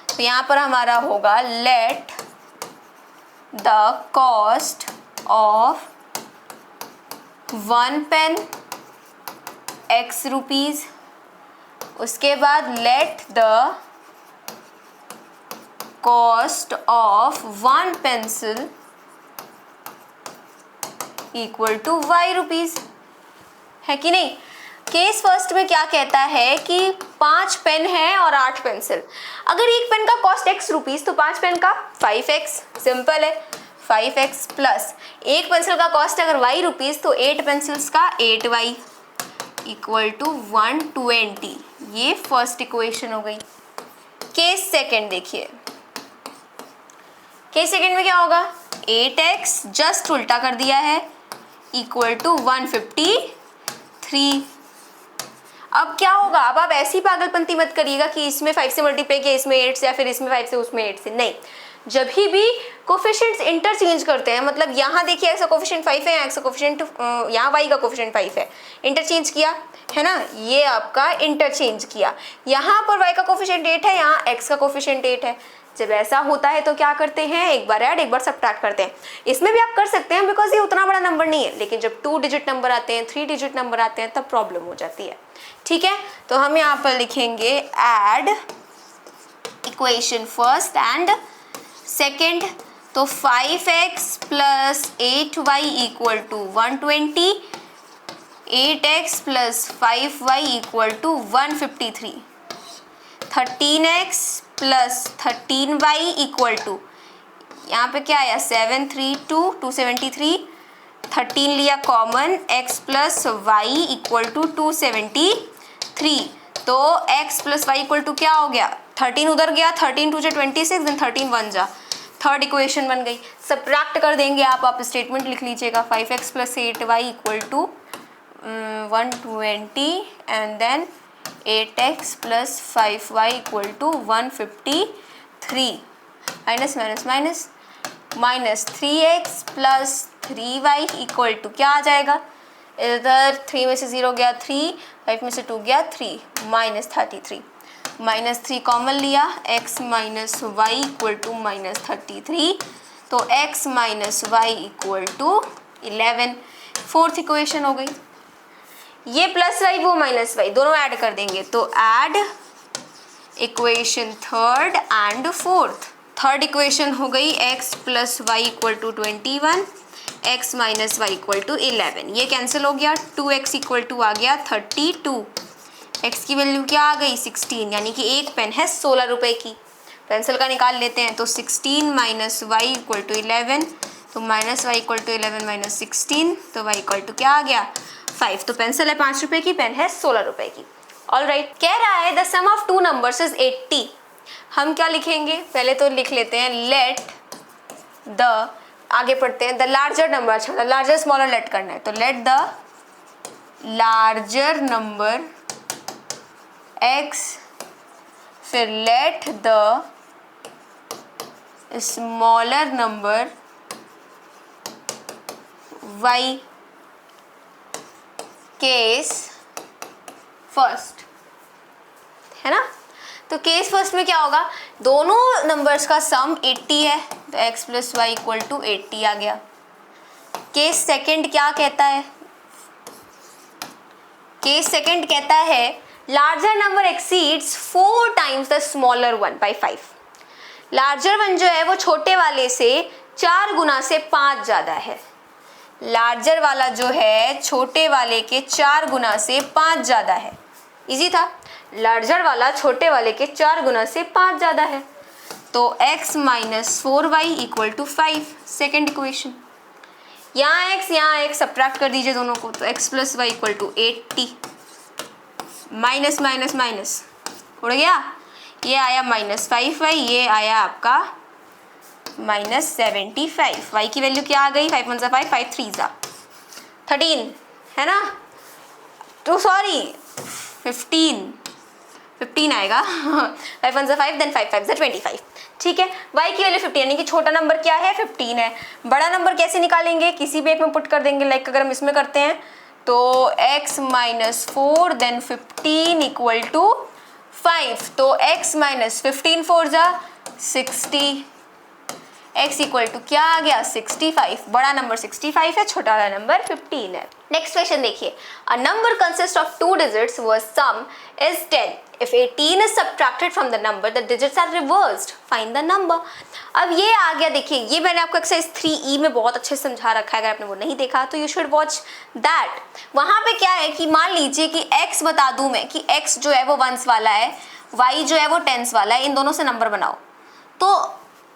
तो यहाँ पर हमारा होगा let the cost of 1 pen x rupees, उसके बाद let the cost of 1 pencil equal to y rupees, है कि नहीं। केस फर्स्ट में क्या कहता है कि 5 पेन है और 8 पेंसिल, अगर एक पेन का कॉस्ट x रुपीज तो 5 पेन का 5x, सिंपल है 5x प्लस एक पेंसिल का कॉस्ट अगर y रुपीज तो 8 पेंसिल्स का 8y इक्वल टू 120, ये फर्स्ट इक्वेशन हो गई। केस सेकेंड देखिए, केस सेकेंड में क्या होगा, 8x जस्ट उल्टा कर दिया है इक्वल टू 153। अब क्या होगा, अब आप ऐसी पागलपंती मत करिएगा कि इसमें 5 से मल्टीप्लाई किया इसमें 8 से, या फिर इसमें 5 से उसमें 8 से, नहीं। जब भी कोफिशिएंट्स इंटरचेंज करते हैं, मतलब यहाँ देखिए x का कोफिशिएंट 5 है, x का कोफिशिएंट यहाँ y का कोफिशिएंट 5 है, इंटरचेंज किया है ना, ये आपका इंटरचेंज किया। यहाँ पर y का कोफिशिएंट 8 है, यहाँ x का कोफिशिएंट 8 है। जब ऐसा होता है तो क्या करते हैं, एक बार ऐड एक बार सब्ट्रैक्ट करते हैं। इसमें भी आप कर सकते हैं बिकॉज ये उतना बड़ा नंबर नहीं है, लेकिन जब 2 डिजिट नंबर आते हैं, 3 डिजिट नंबर आते हैं, तब प्रॉब्लम हो जाती है। ठीक है, तो हम यहाँ पर लिखेंगे add equation first and second, तो 5x plus 8y equal to 120, 8x plus 5y equal to 153, 13x plus 13y equal to, यहाँ पे क्या आया 732 273, 13 लिया common, x plus Y equal to 273, तो x plus Y equal to क्या हो गया, 13 उधर गया, 13 2 जा 26, देन 13 1 जा, थर्ड इक्वेशन बन गई। सब्ट्रैक्ट कर देंगे आप स्टेटमेंट लिख लीजिएगा, 5x plus 8y equal to 120 and then 8x plus 5y equal to 153, minus minus minus minus 3x plus 3y equal to क्या आ जाएगा, इधर 3 में से 0 गया 3, 5 में से 2 गया 3, माइनस 33, माइनस 3 कॉमन लिया, x minus Y equal to minus 33, तो x minus Y equal to 11, fourth equation हो गई। ये प्लस वाई वो माइनस वाई दोनों ऐड कर देंगे, तो add equation third and fourth. Third equation हो गई x plus Y equal to 21, x minus Y equal to 11, ये कैंसिल हो गया, 2x इक्वल टू आ गया 32, x की वैल्यू क्या आ गई 16, यानी कि एक पेन है 16 रुपए की, पेंसिल का निकाल लेते हैं, तो 16 माइनस वाई इक्वल टू 11, तो minus Y equal to 11 minus 16, तो वाई इक्वल टू क्या आ गया 5, तो पेंसिल है 5 रुपए की, पेन है 16 रुपए की। ऑल राइट, कह रहा है the sum of 2 numbers is 80, हम क्या लिखेंगे, पहले तो लिख लेते हैं लेट द, आगे पढ़ते हैं द लार्जर नंबर, अच्छा द लार्जर स्मॉलर लेट करना है, तो let the larger number x, फिर let the smaller number y case first, है ना। तो केस फर्स्ट में क्या होगा, दोनों नंबर्स का सम 80 है, तो x plus Y equal to 80 आ गया। केस सेकंड क्या कहता है, केस सेकंड कहता है larger number exceeds 4 times the smaller one by 5। Larger one जो है वो छोटे वाले से 4 गुना से 5 ज़्यादा है। लार्जर वाला जो है छोटे वाले के 4 गुना से 5 ज़्यादा है। इजी था, लार्जर वाला छोटे वाले के 4 गुना से 5 ज़्यादा है। तो x minus 4y equal to 5, second equation. यहाँ x सब्ट्रैक्ट कर दीजिए दोनों को, तो x plus Y equal to 80, minus minus minus उड़ गया, ये आया माइनस 5y, ये आया आपका माइनस 75। y की वैल्यू क्या आ गई, 5 1 5, 5 3 13, है ना। तो सॉरी 15 आएगा 5 1 5, देन 5 5 25। ठीक है, y की वैल्यू 15 यानी कि छोटा नंबर क्या है, 15 है। बड़ा नंबर कैसे निकालेंगे, किसी भी एक में पुट कर देंगे। लाइक अगर हम इसमें करते हैं तो x minus 4 then 15 equal to 5, तो x माइनस 15 4 जा 60, x इक्वल टू क्या आ गया 65। बड़ा नंबर 65 है, छोटा वाला नंबर 15 है। नेक्स्ट क्वेश्चन देखिए, a number consist of 2 digits whose sum is 10. If 18 is subtracted from the number, the digits are reversed. Find the number. अब ये आ गया, देखिए ये मैंने आपको एक्सरसाइज 3E में बहुत अच्छे से समझा रखा है, अगर आपने वो नहीं देखा तो यू शुड वॉच दैट। वहाँ पे क्या है कि मान लीजिए कि x बता दूँ मैं कि x जो है वो वंस वाला है, y जो है वो टेंस वाला है, इन दोनों से नंबर बनाओ। तो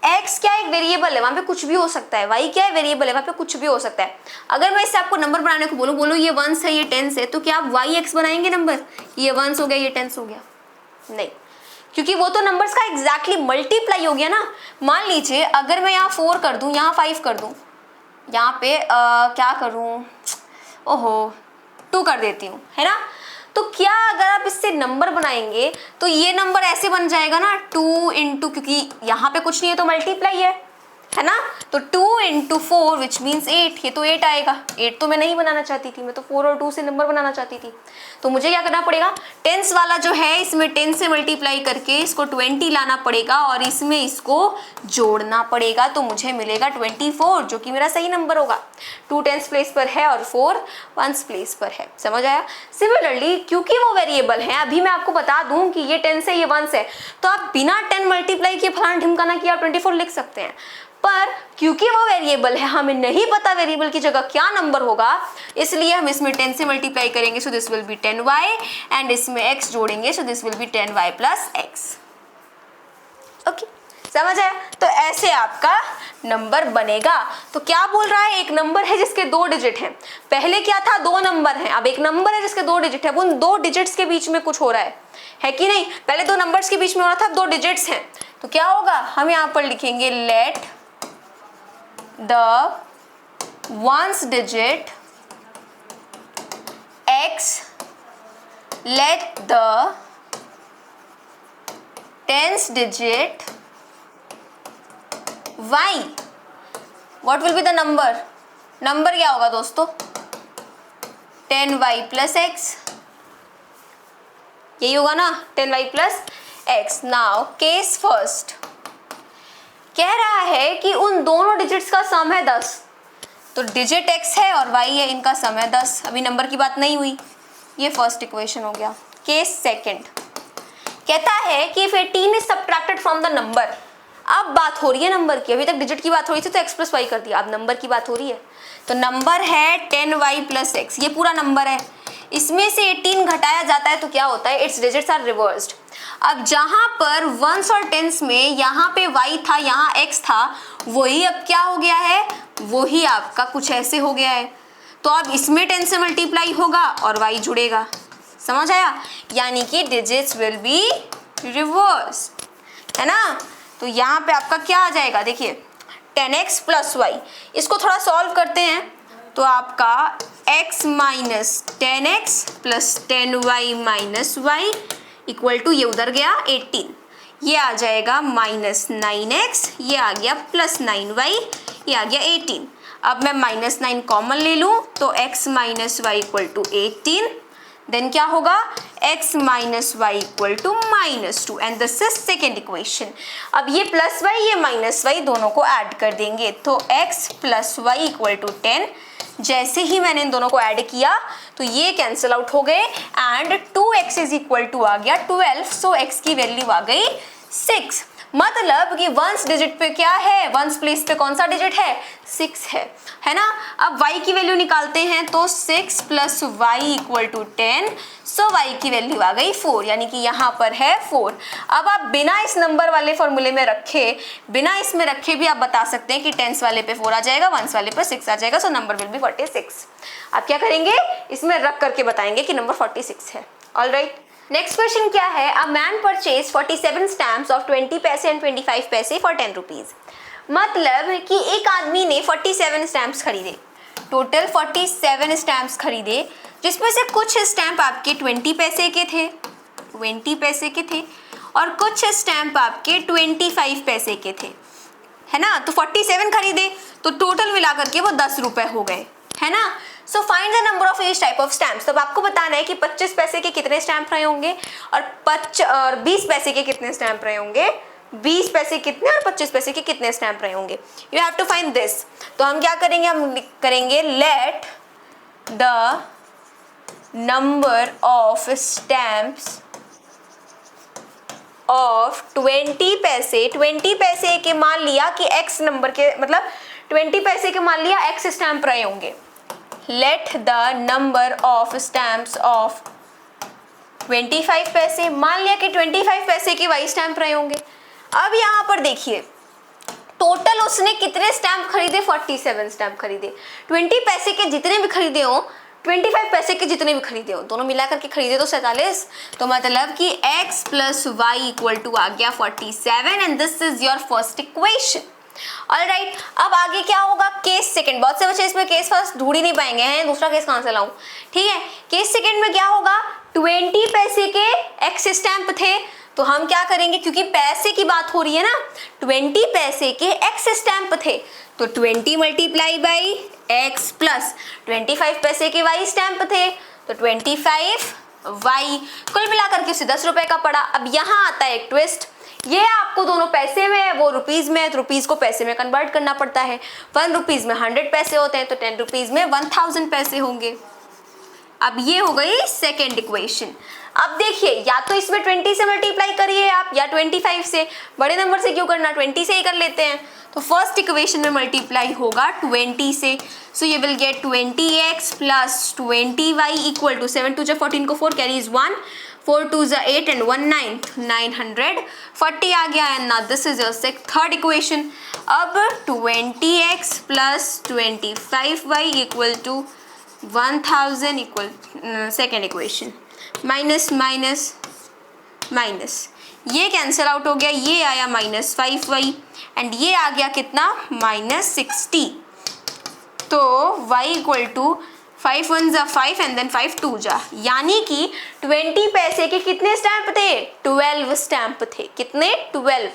x क्या एक वेरिएबल है, वहाँ पे कुछ भी हो सकता है, y क्या है वेरिएबल है, वहाँ पे कुछ भी हो सकता है। अगर मैं इससे आपको नंबर बनाने को बोलो ये वंस है ये टेंस है, तो क्या आप yx बनाएंगे नंबर, ये वंस हो गया ये टेंस हो गया, नहीं, क्योंकि वो तो नंबर्स का एग्जैक्टली मल्टीप्लाई हो गया ना। मान लीजिए अगर मैं यहाँ 4 कर दूँ, यहाँ 5 कर दूँ, यहाँ पे क्या करूँ, ओहो 2 कर देती हूँ, है ना। तो क्या अगर आप इससे नंबर बनाएंगे तो ये नंबर ऐसे बन जाएगा ना 2 इंटू, क्योंकि यहाँ पे कुछ नहीं है तो मल्टीप्लाई है ना, तो 2 इंटू 4 विच मीन्स 8, ये तो 8 आएगा। 8 तो मैं नहीं बनाना चाहती थी, मैं तो 4 और 2 से नंबर बनाना चाहती थी। तो मुझे क्या करना पड़ेगा, टेंस वाला जो है इसमें 10 से मल्टीप्लाई करके इसको 20 लाना पड़ेगा और इसमें इसको जोड़ना पड़ेगा, तो मुझे मिलेगा 24, जो कि मेरा सही नंबर होगा। 2 टेंस प्लेस पर है और 4 वंस प्लेस पर है, समझ आया। सिमिलरली क्योंकि वो वेरिएबल है, अभी मैं आपको बता दूं कि ये 10 है ये वंस है, तो आप बिना 10 मल्टीप्लाई किए फलाना ढिमकाना किया 24 लिख सकते हैं। पर क्योंकि वो वेरिएबल है, हमें नहीं पता वेरिएबल की जगह क्या नंबर होगा, इसलिए हम इसमें 10 से मल्टीप्लाई करेंगे, so this will be 10y, and इसमें x जोड़ेंगे, so this will be 10y plus x। Okay, समझ आया। तो ऐसे आपका नंबर बनेगा। तो क्या बोल रहा है, एक नंबर है जिसके 2 डिजिट हैं, पहले क्या था 2 नंबर हैं, अब एक नंबर है जिसके 2 डिजिट है, वो उन 2 डिजिट्स के बीच में कुछ हो रहा है कि नहीं। पहले 2 नंबर्स के बीच में हो रहा था, 2 डिजिट्स हैं, तो क्या होगा, हम यहाँ पर लिखेंगे late the ones digit x let the tens digit y. what will be the number, number क्या होगा दोस्तों 10y प्लस x, यही होगा ना 10y plus x। Now case first कह रहा है कि उन दोनों डिजिट्स का सम है 10, तो डिजिट x है और y है, इनका सम है 10। अभी नंबर की बात नहीं हुई, ये फर्स्ट इक्वेशन हो गया। केस सेकंड कहता है कि if 18 is subtracted from the number, अब बात हो रही है नंबर की, अभी तक डिजिट की बात हो रही थी तो x प्लस वाई कर दिया, अब नंबर की बात हो रही है। तो नंबर है 10y प्लस x, ये पूरा नंबर है, इसमें से 18 घटाया जाता है तो क्या होता है, इट्स डिजिट्स आर रिवर्स्ड। अब जहां पर वंस और टेंस में यहाँ पे y था यहाँ x था, वही अब क्या हो गया है, वही आपका कुछ ऐसे हो गया है। तो अब इसमें 10 से मल्टीप्लाई होगा और y जुड़ेगा, समझ आया, यानी कि डिजिट्स विल बी रिवर्स, है ना। तो यहाँ पे आपका क्या आ जाएगा, देखिए 10x प्लस वाई, इसको थोड़ा सॉल्व करते हैं तो आपका x minus 10x plus 10y minus Y equal to ये उधर गया 18, ये आ जाएगा -9x, ये आ गया +9y, ये आ गया 18। अब मैं -9 कॉमन ले लूँ तो x minus Y equal to 18, then क्या होगा x minus Y equal to -2 and this is second equation. अब ये प्लस वाई ये माइनस वाई दोनों को ऐड कर देंगे तो x plus Y equal to 10। जैसे ही मैंने इन दोनों को ऐड किया तो ये कैंसिल आउट हो गए and 2x is equal to आ गया 12, सो x की वैल्यू आ गई 6। मतलब कि वंस डिजिट पे क्या है, वंस प्लेस पे कौन सा डिजिट है, 6 है ना। अब y की वैल्यू निकालते हैं तो 6 plus Y equal to 10, so y की वैल्यू आ गई 4, यानी कि यहाँ पर है 4। अब आप बिना इस नंबर वाले फॉर्मूले में रखे, बिना इसमें रखे भी आप बता सकते हैं कि टेंस वाले पे 4 आ जाएगा, वंस वाले पे 6 आ जाएगा, सो नंबर विल बी 46। आप क्या करेंगे, इसमें रख करके बताएंगे कि नंबर 46 है। ऑलराइट, नेक्स्ट क्वेश्चन क्या है, a man purchase 47 stamps of 20 पैसे एंड 25 पैसे फॉर 10 रुपीज। मतलब कि एक आदमी ने 47 स्टैम्प्स खरीदे, टोटल 47 स्टैम्प्स खरीदे, जिसमें से कुछ स्टैम्प आपके 20 पैसे के थे, 20 पैसे के थे, और कुछ स्टैम्प आपके 25 पैसे के थे, है ना। तो 47 खरीदे तो टोटल मिलाकर के वो 10 रुपए हो गए, है ना। So find the number of each type of stamps. तब आपको बताना है कि 25 पैसे के कितने स्टैम्प रहे होंगे और 20 पैसे के कितने स्टैम्प रहे होंगे, 20 पैसे कितने और 25 पैसे के कितने स्टैम्प रहे होंगे। You have to find this. तो हम क्या करेंगे, हम करेंगे let the number of stamps of 20 पैसे, 20 पैसे के मान लिया कि x नंबर के, मतलब 20 पैसे के मान लिया x स्टैम्प रहे होंगे। Late the number of stamps of 25 पैसे, मान लिया कि 25 पैसे के y स्टैम्प रहे होंगे। अब यहाँ पर देखिए टोटल उसने कितने स्टैम्प खरीदे, 47 स्टैम्प खरीदे। 20 पैसे के जितने भी खरीदे हो, 25 पैसे के जितने भी खरीदे हो, दोनों मिला करके खरीदे तो 47। तो मतलब कि x plus Y equal to आ गया 47 and this is your first equation. Alright, अब आगे क्या होगा, केस सेकंड। बहुत से बच्चे इसमें केस फर्स्ट ढूंढ ही नहीं पाएंगे, हैं दूसरा केस कहां से लाऊं। ठीक है, केस सेकंड में क्या होगा, 20 पैसे के x स्टैम्प थे, तो हम क्या करेंगे, क्योंकि पैसे की बात हो रही है ना, 20 पैसे के x स्टैम्प थे तो 20 मल्टीप्लाई बाई x प्लस 25 पैसे के y स्टैम्प थे तो 25 y, कुल मिलाकर के उसे 10 रुपए का पड़ा। अब यहाँ आता है एक ट्विस्ट, ये आपको दोनों पैसे में है, वो रुपीज में है, तो रुपीज को पैसे में कन्वर्ट करना पड़ता है। 1 रुपीज में 100 पैसे होते हैं तो 10 रुपीज में 1000 पैसे होंगे। अब ये हो गई सेकेंड इक्वेशन। अब देखिए, या तो इसमें 20 से मल्टीप्लाई करिए आप, या 25 से। बड़े नंबर से क्यों करना, 20 से ही कर लेते हैं। तो फर्स्ट इक्वेशन में मल्टीप्लाई होगा 20 से, सो ये will get 20x plus 20y equal to 7 2 14 को 4 कैरीज 1, 4 2 8 एंड 1 9, 940 आ गया। And now this is your third equation. अब 20x plus 25y equal to 1000 equal second equation, minus minus minus, ये cancel out हो गया, ये आया -5y एंड ये आ गया कितना, -60। तो y इक्वल टू 5 1 जा 5 एंड देन 5 2 जा, यानी कि 20 पैसे के कितने स्टैम्प थे, 12 स्टैम्प थे। कितने, 12।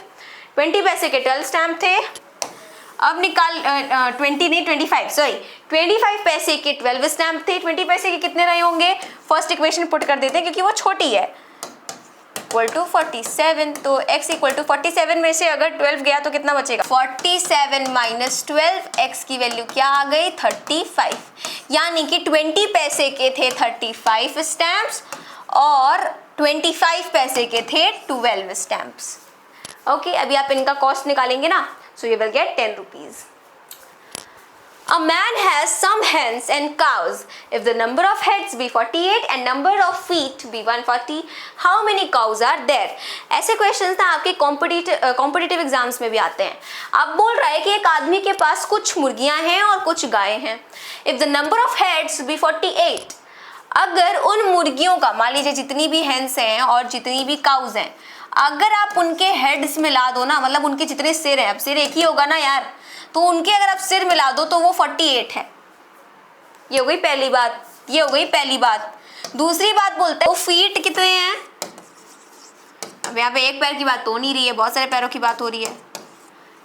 20 पैसे के 12 स्टैम्प थे। अब निकाल 20 नहीं 25 सॉरी 25 पैसे के 12 स्टैम्प थे। 20 पैसे के कितने रहे होंगे, फर्स्ट इक्वेशन पुट कर देते हैं क्योंकि वो छोटी है, इक्वल टू 47। तो x इक्वल टू 47 में से अगर 12 गया तो कितना बचेगा, 47 माइनस 12, x की वैल्यू क्या आ गई, 35। यानी कि 20 पैसे के थे 35 स्टैम्प्स और 25 पैसे के थे 12 स्टैम्प्स। ओके, अभी आप इनका कॉस्ट निकालेंगे ना, so you will get 10 rupees. A man has some hens and cows. If the number of heads be 48 and number of feet be 140, how many cows are there? ऐसे questions ना आपके competitive exams में भी आते हैं। अब बोल रहा है कि एक आदमी के पास कुछ मुर्गियां हैं और कुछ गायें हैं। If the number of heads be 48, अगर उन मुर्गियों का, मान लीजिए जितनी भी हेन्स हैं और जितनी भी काउज हैं, अगर आप उनके हेड्स मिला दो ना, मतलब उनके जितने सिर हैं, अब सिर एक ही होगा ना यार, तो उनके अगर आप सिर मिला दो तो वो 48 है। ये हो गई पहली बात, ये हो गई पहली बात। दूसरी बात बोलते हैं वो फीट कितने हैं, अब यहाँ पे एक पैर की बात तो नहीं रही है, बहुत सारे पैरों की बात हो रही है।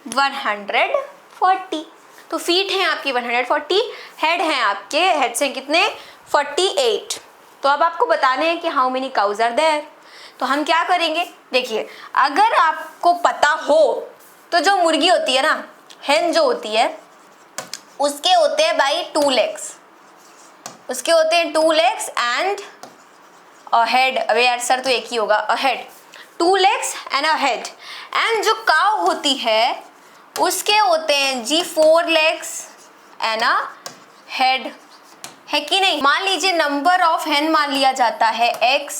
140, तो फीट हैं आपकी 140, हेड हैं आपके, हेड से कितने 48। तो अब आपको बताने हैं कि how many cows are there. तो हम क्या करेंगे, देखिए अगर आपको पता हो तो जो मुर्गी होती है ना, हेन जो होती है, उसके होते हैं भाई 2 लेग्स, उसके होते हैं 2 लेग्स एंड अ हेड। अबे यार सर तो एक ही होगा, a head, 2 legs and a head. And जो काउ होती है उसके होते हैं जी 4 लेग्स एंड अ हेड, है कि नहीं। मान लीजिए नंबर ऑफ हेन मान लिया जाता है x,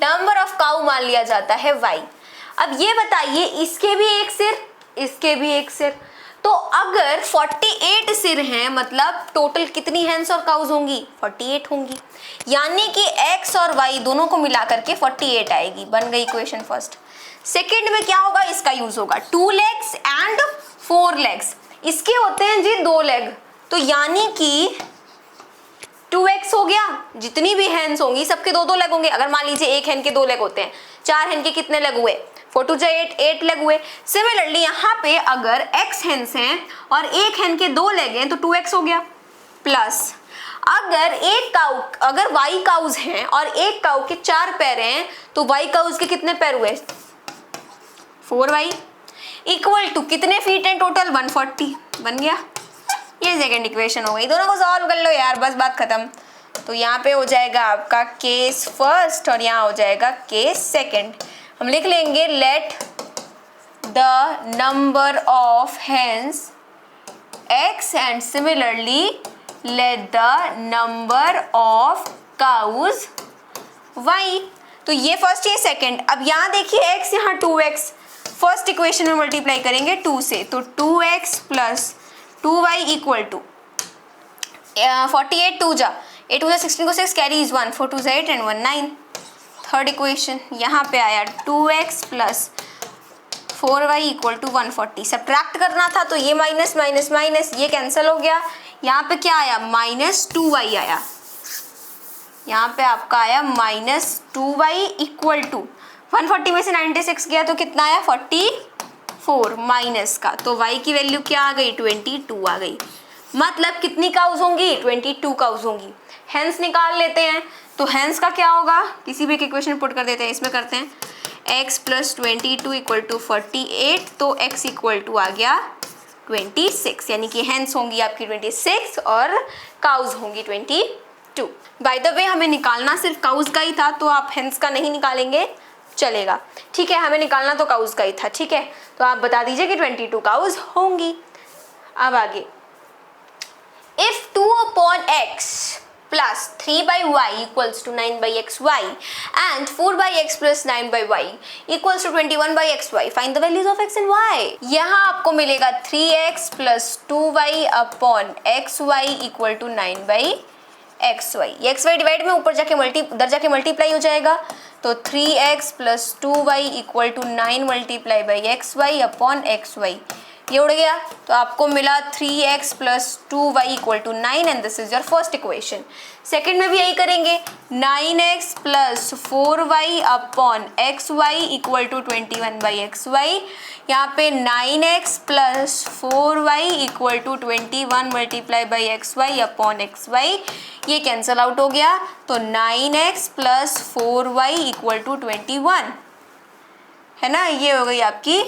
नंबर ऑफ काउ मान लिया जाता है y। अब ये बताइए इसके भी एक सिर, इसके भी एक सिर, तो अगर 48 सिर हैं मतलब टोटल कितनी हेन्स और काउज होंगी, 48 होंगी। यानी कि x और y दोनों को मिला करके 48 आएगी। बन गई इक्वेशन फर्स्ट। सेकंड में क्या होगा, इसका यूज होगा 2 लेग्स एंड 4 लेग्स, इसके होते हैं जी 2 लेग, तो यानी कि 2x हो गया। जितनी भी हेन्स होंगी सबके 2-2 लेग होंगे। अगर मान लीजिए एक हेन के 2 लेग होते हैं, 4 हेन के कितने लेग हुए, 4 2 8, 8 लेग हुए। सिमिलरली यहाँ पे अगर x हेन्स हैं और एक हेन के 2 लेग हैं तो 2x हो गया। प्लस अगर अगर y काउज हैं और एक काउ के 4 पैर हैं तो y काउज के कितने पैर हुए, 4y, इक्वल टू कितने फीट हैं टोटल, 140। बन गया, ये सेकंड इक्वेशन हो गई। दोनों को सॉल्व कर लो यार, बस बात खत्म। तो यहाँ पे हो जाएगा आपका केस फर्स्ट और यहाँ हो जाएगा केस सेकंड। हम लिख लेंगे let the number of hens x and similarly let the number of cows y। तो ये फर्स्ट ये सेकंड। अब यहाँ देखिए x यहाँ 2x, फर्स्ट इक्वेशन में मल्टीप्लाई करेंगे 2 से, तो 2x plus 2y equal to 48 2 जा 8 2 16 को 6 carry is 1 4 2 8 and 1 9। Third equation यहाँ पे आया 2x plus 4y equal to 140। Subtract करना था तो ये माइनस माइनस माइनस ये कैंसिल हो गया। यहाँ पे क्या आया, माइनस 2y आया। यहाँ पे आपका आया माइनस 2y इक्वल टू 140 में से 96 गया तो कितना आया, 44 माइनस का, तो y की वैल्यू क्या आ गई, 22 आ गई। मतलब कितनी काउज होंगी, 22 काउज होंगी। हेंस निकाल लेते हैं, तो हेंस का क्या होगा, किसी भी एक इक्वेशन पुट कर देते हैं, इसमें करते हैं x प्लस 22 इक्वल टू 48, तो x इक्वल टू आ गया 26, यानी कि हेंस होंगी आपकी 26 और काउज होंगी 22। बाय द वे हमें निकालना सिर्फ काउज का ही था, तो आप हेंस का नहीं निकालेंगे चलेगा, ठीक है। हमें निकालना तो काउज का ही था, ठीक है। तो आप बता दीजिए कि 22 काउज होंगी। अब आगे, if 2 upon x plus 3 by y equals to 9 by xy and 4 by x plus 9 by y equals to 21 by xy, find the values of x and y। यहाँ आपको मिलेगा 3x plus 2y upon xy equal to 9 by xy। ये xy divide में ऊपर जाके उधर जाके multiply हो जाएगा, तो 3x plus 2y equal to 9 multiply by xy upon xy, ये उड़ गया। तो आपको मिला 3x plus 2y equal to 9 and this is your first equation. Second में भी यही करेंगे, 9x plus 4y upon xy equal to 21 by xy। यहाँ पे 9x plus 4y equal to 21 multiply by xy upon xy, ये cancel out हो गया, तो 9x plus 4y equal to 21 है ना, ये हो गई आपकी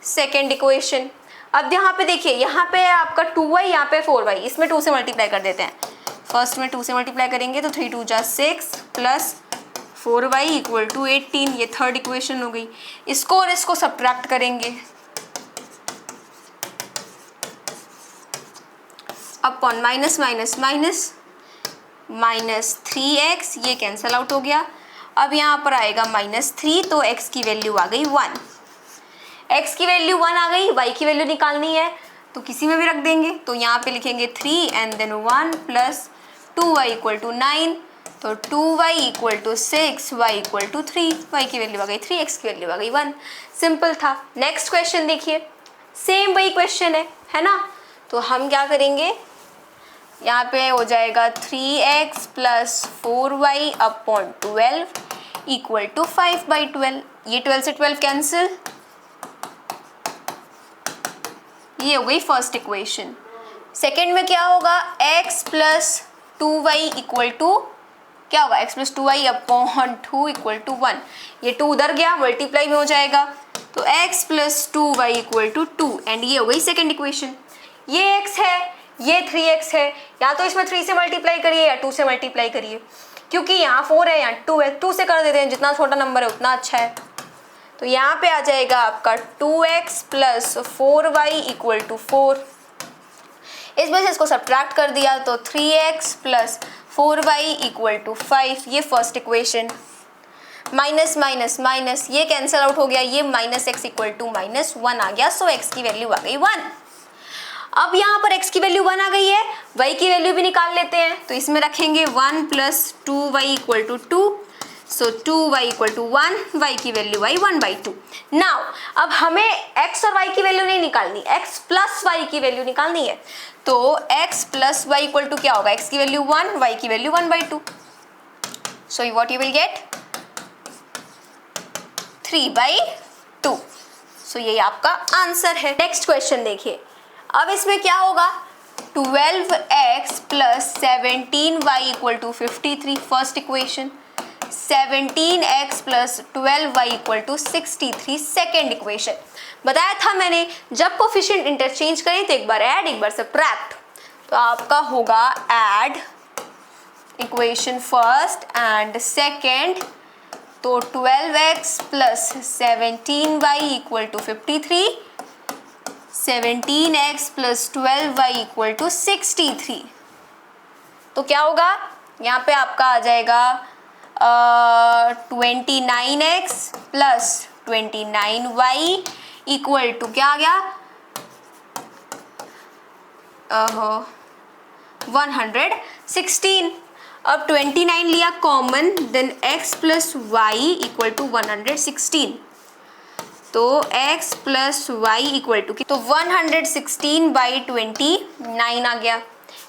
सेकेंड इक्वेशन। अब यहाँ पे देखिए, यहाँ पे आपका 2y, यहाँ पे 4y, इसमें 2 से मल्टीप्लाई कर देते हैं। फर्स्ट में 2 से मल्टीप्लाई करेंगे तो 3 2 जा 6 प्लस 4y इक्वल टू 18, ये थर्ड इक्वेशन हो गई। इसको और इसको सब्ट्रैक्ट करेंगे, upon minus minus minus minus 3x, ये कैंसल आउट हो गया। अब यहाँ पर आएगा -3, तो x की वैल्यू आ गई 1। x की वैल्यू 1 आ गई, y की वैल्यू निकालनी है तो किसी में भी रख देंगे, तो यहाँ पे लिखेंगे 3 and then 1 plus 2y equal to 9, तो 2y equal to 6, y equal to 3, y की वैल्यू आ गई 3, x की वैल्यू आ गई 1। सिंपल था। नेक्स्ट क्वेश्चन देखिए, सेम वही क्वेश्चन है ना, तो हम क्या करेंगे, यहाँ पे हो जाएगा 3x plus 4y upon 12 equal to 5/12। ये 12 से 12 कैंसिल, ये हो गई फर्स्ट इक्वेशन। सेकेंड में क्या होगा, x plus 2y equal to क्या होगा, x plus 2y upon 2 equal to 1। ये 2 उधर गया, मल्टीप्लाई में हो जाएगा, तो x plus 2y equal to 2 and ये हो गई सेकेंड इक्वेशन। ये x है, ये 3x है, या तो इसमें 3 से मल्टीप्लाई करिए या 2 से मल्टीप्लाई करिए, क्योंकि यहाँ 4 है, यहाँ 2 है, 2 से कर देते हैं, जितना छोटा नंबर है उतना अच्छा है। तो यहाँ पे आ जाएगा आपका 2x plus 4y equal to 4। इस वजह से इसको सब्ट्रैक्ट कर दिया तो 3x plus 4y equal to 5। ये first equation. Minus minus minus ये कैंसिल आउट हो गया, ये minus x equal to minus 1 आ गया, सो x की वैल्यू आ गई 1। अब यहाँ पर x की वैल्यू 1 आ गई है, y की वैल्यू भी निकाल लेते हैं, तो इसमें रखेंगे 1 प्लस 2y इक्वल टू 2, सो 2y इक्वल टू 1, y की वैल्यू आई 1/2। नाउ अब हमें x और y की वैल्यू नहीं निकालनी, x प्लस y की वैल्यू निकालनी है, तो x plus y equal to क्या होगा, x की वैल्यू 1, y की value 1/2, so what you will get 3/2। So ये आपका आंसर है। नेक्स्ट क्वेश्चन देखिए, अब इसमें क्या होगा, 12x plus 17y equal to 53 first equation, 17x plus 12y equal to 63 second equation. बताया था मैंने जब कोफिशिएंट इंटरचेंज करें तो एक बार ऐड एक बार सब्ट्रैक्ट, तो आपका होगा add equation first and second, तो 12x plus 17y equal to 53, 17x plus 12y equal to 63। तो क्या होगा, यहाँ पे आपका आ जाएगा 29x plus 29y equal to क्या आ गया 116। अब 29 लिया common, then x plus Y equal to 116, तो x plus Y equal to तो 116/29 आ गया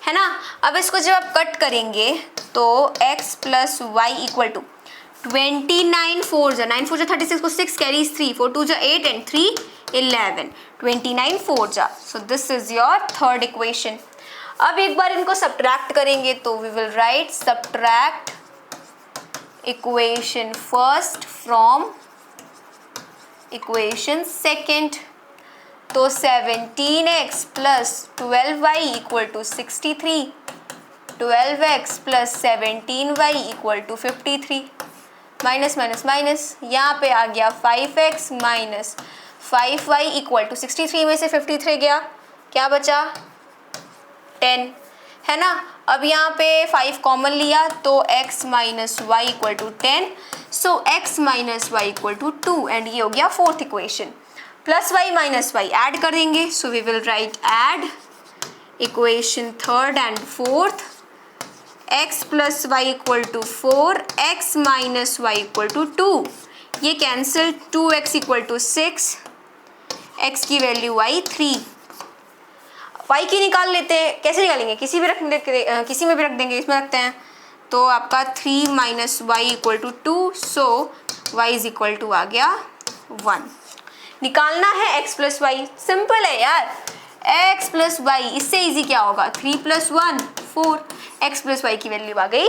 है ना। अब इसको जब आप कट करेंगे तो x plus Y equal to 29 4 जा 9 4 जा 36 को 6 कैरीज 3 4 2 जा 8 एंड 3 11 29 4 जा, so this is your third equation. अब एक बार इनको सब्ट्रैक्ट करेंगे तो we will write subtract equation first from equation second, तो 17x plus 12y equal to 63, 12x plus 17y equal to 53, minus minus minus यहाँ पे आ गया 5x minus 5y equal to 63 में से 53 गया, क्या बचा 10 है ना। अब यहाँ पे 5 कॉमन लिया तो x minus Y equal to 10, so x minus Y equal to 2 and ये हो गया fourth equation. Plus y minus y add कर देंगे, so we will write add equation third and fourth, x plus Y equal to 4, x minus Y equal to 2, ये cancel 2x equal to 6, x की value आई 3। y की निकाल लेते हैं, कैसे निकालेंगे, किसी में भी रख देंगे, इसमें रखते हैं, तो आपका 3 minus Y equal to 2, so y is equal to आ गया 1। निकालना है x प्लस वाई, सिंपल है यार, x प्लस वाई, इससे इजी क्या होगा 3 प्लस 1 4, x प्लस वाई की वैल्यू आ गई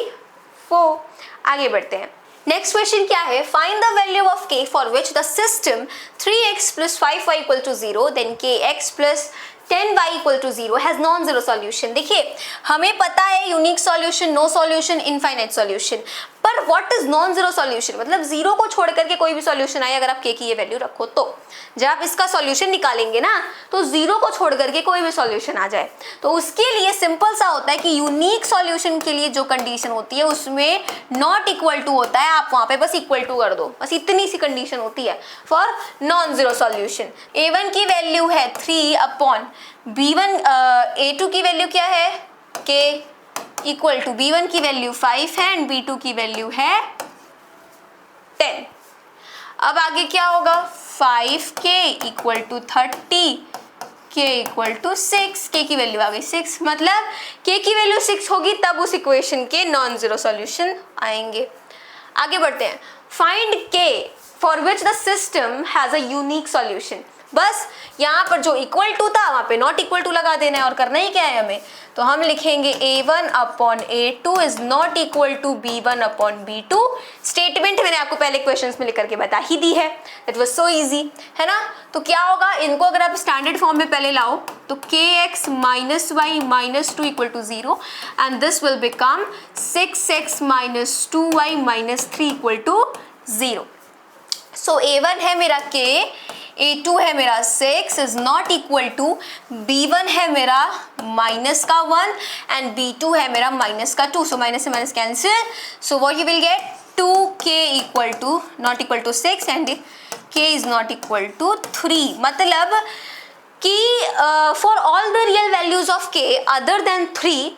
4। आगे बढ़ते हैं, नेक्स्ट क्वेश्चन क्या है, find the value of k for which the system 3x plus 5y equal to 0 then kx plus 10y equal to 0 has non zero solution. देखिए हमें पता है unique solution, no solution, infinite solution, पर what is non zero solution, मतलब zero को छोड़ करके कोई भी सॉल्यूशन आए अगर आप k की ये वैल्यू रखो, तो जब आप इसका सॉल्यूशन निकालेंगे ना तो जीरो को छोड़ करके कोई भी सॉल्यूशन आ जाए, तो उसके लिए सिंपल सा होता है कि यूनिक सॉल्यूशन के लिए जो कंडीशन होती है उसमें नॉट इक्वल टू होता है, आप वहां पे बस इक्वल टू कर दो, बस इतनी सी कंडीशन होती है for non zero solution. a1 की वैल्यू है 3 अपॉन b1, a2 की वैल्यू क्या है k इक्वल टू b1 की वैल्यू 5 है एंड b2 की वैल्यू है 10। अब आगे क्या होगा 5k equal to 30, k equal to 6, k की वैल्यू आ गई 6, मतलब k की वैल्यू 6 होगी तब उस इक्वेशन के नॉन जीरो सॉल्यूशन आएंगे। आगे बढ़ते हैं, फाइंड के for which the system has a unique solution. बस यहाँ पर जो इक्वल टू था वहाँ पे नॉट इक्वल टू लगा देना है, और करना ही क्या है हमें, तो हम लिखेंगे a1 upon a2 is not equal to b1 upon b2। Statement मैंने आपको पहले क्वेश्चंस में लिख करके बता ही दी है, इट वाज सो इजी, है ना। तो क्या होगा, इनको अगर आप स्टैंडर्ड फॉर्म में पहले लाओ तो kx minus y minus 2 equal to 0 and this will become 6x minus 2y minus 3 equal to 0। So a1 है मेरा k, a2 है मेरा 6 is not equal to b1 है मेरा माइनस का 1 एंड b2 है मेरा माइनस का 2। सो माइनस से minus cancel, so what you will get 2k equal to not equal to 6 and k is not equal to 3। मतलब कि for all the real values of k other than 3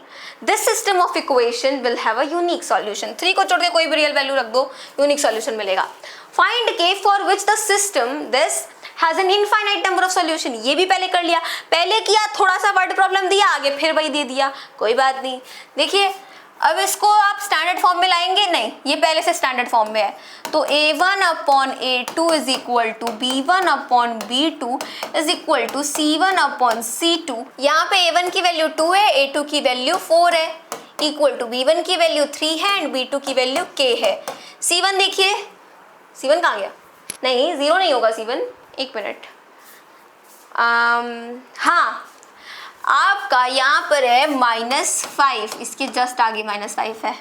this system of equation will have a unique solution. 3 को छोड़ के कोई भी real value रख दो, unique solution मिलेगा। Find k for which the system this has an infinite number of solution. ये भी पहले कर लिया, पहले किया थोड़ा सा वर्ड प्रॉब्लम दिया, आगे फिर वही दे दिया, कोई बात नहीं। देखिए अब इसको आप स्टैंडर्ड फॉर्म में लाएंगे, नहीं ये पहले से स्टैंडर्ड फॉर्म में है, तो a1 upon a2 is equal to b1 upon b2 is equal to c1 upon c2। यहाँ पे a1 की वैल्यू 2 है, a2 की वैल्यू 4 है, इक्वल टू b1 की वैल्यू 3 है एंड b2 की वैल्यू k है। c1 देखिए, c1 कहाँ गया, नहीं 0 नहीं होगा c1, एक मिनट, हाँ आपका यहाँ पर है -5, इसके जस्ट आगे -5 है,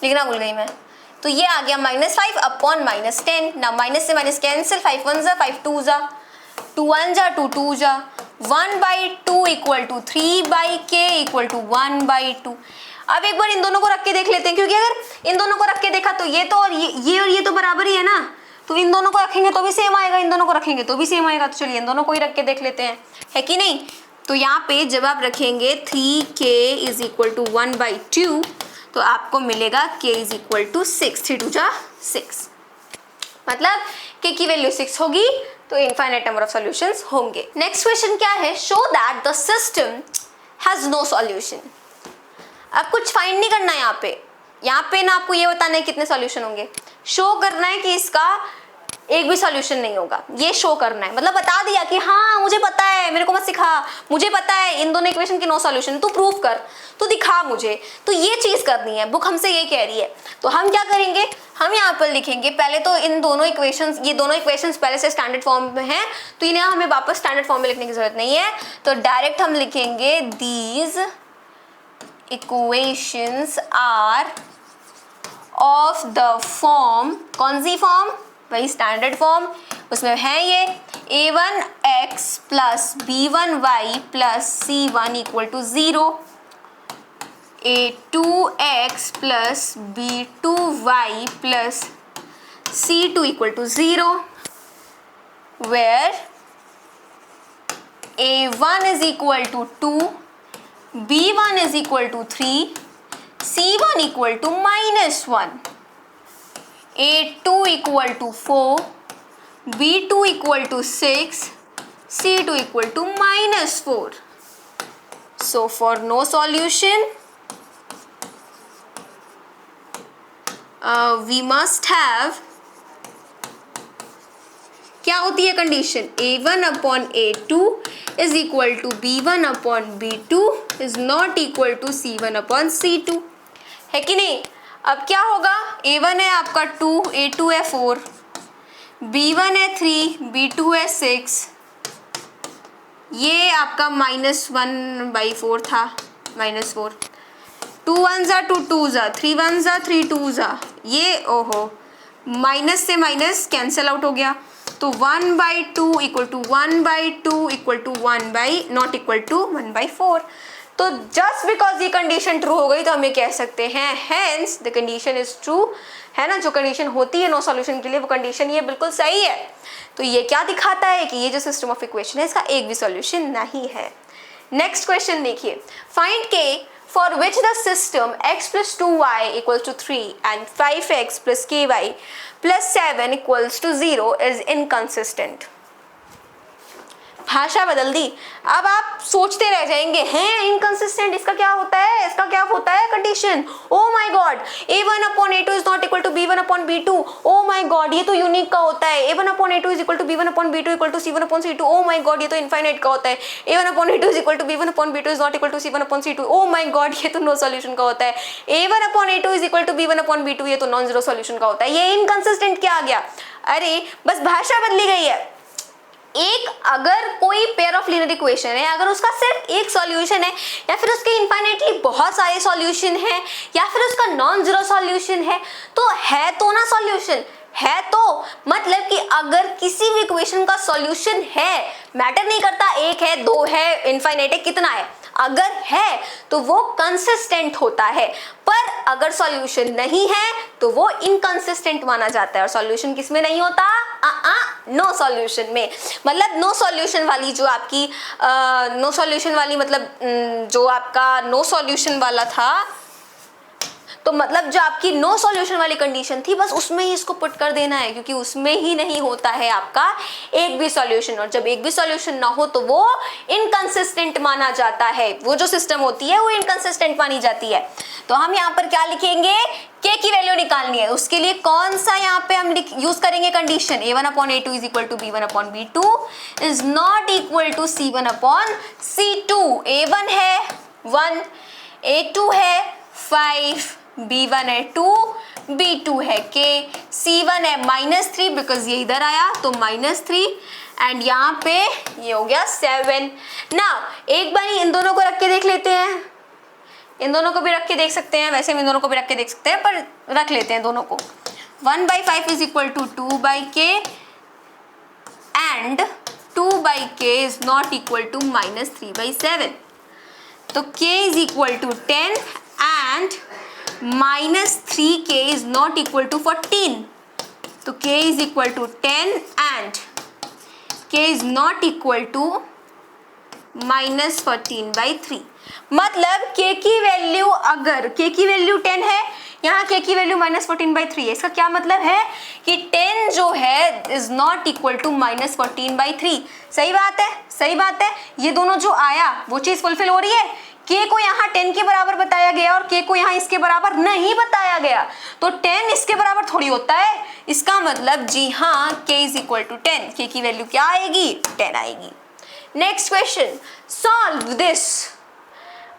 लिखना भूल गई मैं, तो ये आ गया -5 अपॉन -10 ना, माइनस से माइनस कैंसिल, 5 1 जा 5 2 जा 2 1 जा 2 2 जा 1/2 equal to 3/k equal to 1/2। अब एक बार इन दोनों को रख के देख लेते हैं, क्योंकि अगर इन दोनों को रख के देखा तो ये तो और ये तो बराबर ही है ना, तो इन दोनों को रखेंगे तो भी सेम आएगा, इन दोनों को रखेंगे तो भी सेम आएगा। तो चलिए इन दोनों को ही रख के देख लेते हैं, है कि नहीं। तो यहाँ पे जब आप रखेंगे 3k इज इक्वल टू 1/2 तो आपको मिलेगा k इज इक्वल टू 6, 3 2 जा 6, मतलब k की वैल्यू 6 होगी तो इनफाइनाइट नंबर ऑफ सॉल्यूशंस होंगे। नेक्स्ट क्वेश्चन क्या है, show that the system has no solution. अब कुछ फाइंड नहीं करना है यहाँ पे ना आपको ये बताना है कितने सॉल्यूशन होंगे, शो करना है कि इसका एक भी सॉल्यूशन नहीं होगा, ये शो करना है। मतलब बता दिया कि हाँ मुझे पता है, मेरे को मत सिखा, मुझे पता है इन दोनों इक्वेशन के नो सॉल्यूशन, तू प्रूव कर, तू दिखा मुझे, तो ये चीज करनी है, बुक हमसे ये कह रही है। तो हम क्या करेंगे, हम यहाँ पर लिखेंगे पहले तो इन दोनों इक्वेशंस, ये दोनों इक्वेशंस पहले से स्टैंडर्ड फॉर्म में हैं तो इन्हें हमें वापस स्टैंडर्ड फॉर्म में लिखने की जरूरत नहीं है, तो डायरेक्ट हम लिखेंगे these equations are of the form, कौन सी फॉर्म, वही स्टैंडर्ड फॉर्म, उसमें है ये a1x plus b1y plus c1 equal to 0, a2x plus b2y plus c2 equal to 0, where a1 is equal to 2, b1 is equal to 3, c1 equal to -1, a2 equal to 4, b2 equal to 6, c2 equal to -4. So for no solution we must have, क्या होती है condition, a1 upon a2 is equal to b1 upon b2 is not equal to c1 upon c2, है कि नहीं। अब क्या होगा, a1 है आपका 2, a2 है 4, b1 है 3, b2 है 6, ये आपका -1/4 था, -4, 2 1 जा 2 2 जा 3 1 जा 3 2 जा, ये ओहो माइनस से माइनस कैंसिल आउट हो गया, तो 1/2 equal to 1/2 equal to 1 not equal to 1/4। तो जस्ट बिकॉज ये कंडीशन ट्रू हो गई तो हम ये कह सकते हैं hence the condition is true, है ना। जो कंडीशन होती है नो सॉल्यूशन के लिए वो कंडीशन ये बिल्कुल सही है। तो ये क्या दिखाता है कि ये जो सिस्टम ऑफ इक्वेशन है इसका एक भी सॉल्यूशन नहीं है। नेक्स्ट क्वेश्चन देखिए, फाइंड के for which the system x plus 2y equals to 3 and 5x plus ky plus 7 equals to 0 is inconsistent। भाषा बदल दी। अब आप सोचते रह जाएंगे, हैं इनकंसिस्टेंट, इसका क्या होता है, इसका क्या होता है condition, oh my God, a1 upon a2 is not equal to b1 upon b2, oh my God ये तो यूनिक का होता है, a1 upon a2 is equal to b1 upon b2 equal to c1 upon c2, oh my God ये तो infinite का होता है, a1 upon a2 is equal to b1 upon b2 is not equal to c1 upon c2, oh my God ये तो no solution का होता है, a1 upon a2 is equal to b1 upon b2 ये तो नॉन जीरो सॉल्यूशन का होता है, ये इनकंसिस्टेंट क्या आ गया, अरे बस भाषा बदली गई है। एक अगर कोई पेयर ऑफ लीनियर इक्वेशन है, अगर उसका सिर्फ एक सॉल्यूशन है या फिर उसके इनफाइनाइटली बहुत सारे सॉल्यूशन हैं या फिर उसका नॉन जीरो सॉल्यूशन है, तो है तो ना सॉल्यूशन, है तो मतलब कि अगर किसी भी इक्वेशन का सॉल्यूशन है, मैटर नहीं करता एक है, दो है, इनफाइनाइट है, कितना है, अगर है तो वो कंसिस्टेंट होता है, पर अगर सॉल्यूशन नहीं है तो वो इनकंसिस्टेंट माना जाता है। और सॉल्यूशन किसमें नहीं होता, नो सॉल्यूशन में, मतलब नो सॉल्यूशन वाली जो आपकी नो सॉल्यूशन वाली मतलब जो आपका नो सॉल्यूशन वाला था, तो मतलब जो आपकी नो सॉल्यूशन वाली कंडीशन थी बस उसमें ही इसको पुट कर देना है, क्योंकि उसमें ही नहीं होता है आपका एक भी सॉल्यूशन, और जब एक भी सॉल्यूशन ना हो तो वो इनकंसिस्टेंट माना जाता है, वो जो सिस्टम होती है वो इनकंसिस्टेंट मानी जाती है। तो हम यहाँ पर क्या लिखेंगे, k की वैल्यू निकालनी है, उसके लिए कौन सा यहाँ पे हम यूज करेंगे condition, a1 upon a2 is equal to b1 upon b2 is not equal to c1 upon c2, a1 है 1, a2 है 5, b1 है 2, b2 है k, c1 है -3 बिकॉज ये इधर आया तो -3 एंड यहाँ पे ये हो गया 7। नाउ एक बार इन दोनों को रख के देख लेते हैं, इन दोनों को भी रख के देख सकते हैं, वैसे इन दोनों को भी रख के देख सकते हैं पर रख लेते हैं दोनों को। 1/5 is equal to 2/k and 2/k is not equal to -3/7, तो k is equal to 10 and -3k is not equal to 14, तो k is equal to 10 and k is not equal to -14/3, मतलब k की value, अगर k की value 10 है, यहाँ k की value -14/3 है, इसका क्या मतलब है कि 10 जो है इज नॉट इक्वल टू -14/3। सही बात है, सही बात है, ये दोनों जो आया वो चीज फुलफिल हो रही है, k को यहाँ 10 के बराबर बताया गया और k को यहाँ इसके बराबर नहीं बताया गया, तो 10 इसके बराबर थोड़ी होता है, इसका मतलब जी हाँ k is equal to 10, k की वैल्यू क्या आएगी, 10 आएगी। Next question, solve this.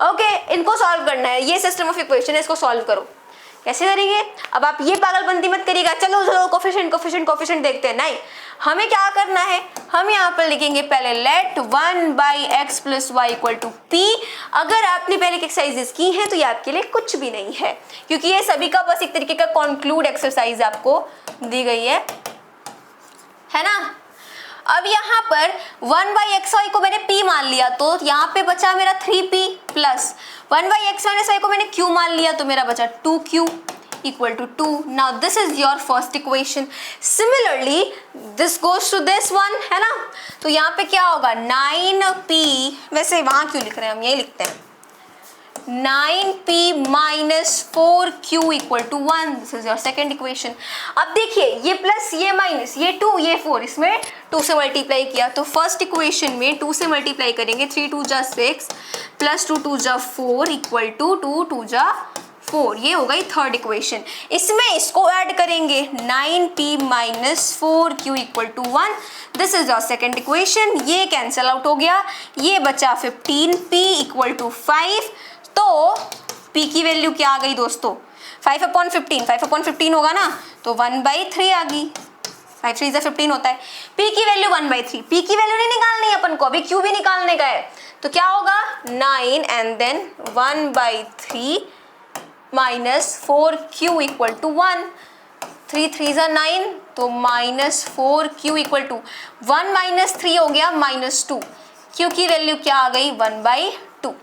Okay, इनको सॉल्व करना है, ये सिस्टम ऑफ इक्वेशन है, इसको सॉल्व करो। कैसे करेंगे, अब आप ये पागलबंदी मत करिएगा, चलो चलो कोफिशिएंट कोफिशिएंट कोफिशिएंट देखते हैं, नहीं, हमें क्या करना है, हम यहाँ पर लिखेंगे पहले लेट 1/x + y = p। अगर आपने पहले की एक्सरसाइजेस की हैं तो ये आपके लिए कुछ भी नहीं है, क्योंकि ये सभी का बस एक तरीके का कंक्लूड एक्सरसाइज आपको दी गई है ना। अब यहाँ पर 1/xy को मैंने p मान लिया तो यहाँ पे बचा मेरा 3p प्लस 1/x - y को मैंने q मान लिया तो मेरा बचा 2q equal to 2. Now this is your first equation. Similarly this goes to this one, है ना, तो यहाँ पे क्या होगा 9p, वैसे वहाँ क्यों लिख रहे हैं, हम यही लिखते हैं 9p - 4q = 1. This is your second equation. अब देखिए ये प्लस ये माइनस ये 2 ये 4, इसमें 2 से मल्टीप्लाई किया तो फर्स्ट इक्वेशन में 2 से मल्टीप्लाई करेंगे, 3 2 जा 6 प्लस 2 2 जा 4 इक्वल टू 2 2 जा 4, ये हो गई थर्ड इक्वेशन। इसमें इसको ऐड करेंगे 9p - 4q = 1. This is your second equation, ये कैंसिल आउट हो गया, ये बचा 15p = 5। तो p की वैल्यू क्या आ गई दोस्तों, 5/15, 5/15 होगा ना, तो 1/3 आ गई, 5 3 15 होता है। p की वैल्यू 1/3, p की वैल्यू नहीं निकालनी है अपन को, अभी q भी निकालने का है, तो क्या होगा 9 एंड देन 1/3 - 4q = 1, 3 3 = 9, तो -4q = 1 - 3 हो गया -2, q की वैल्यू क्या आ गई 1/2,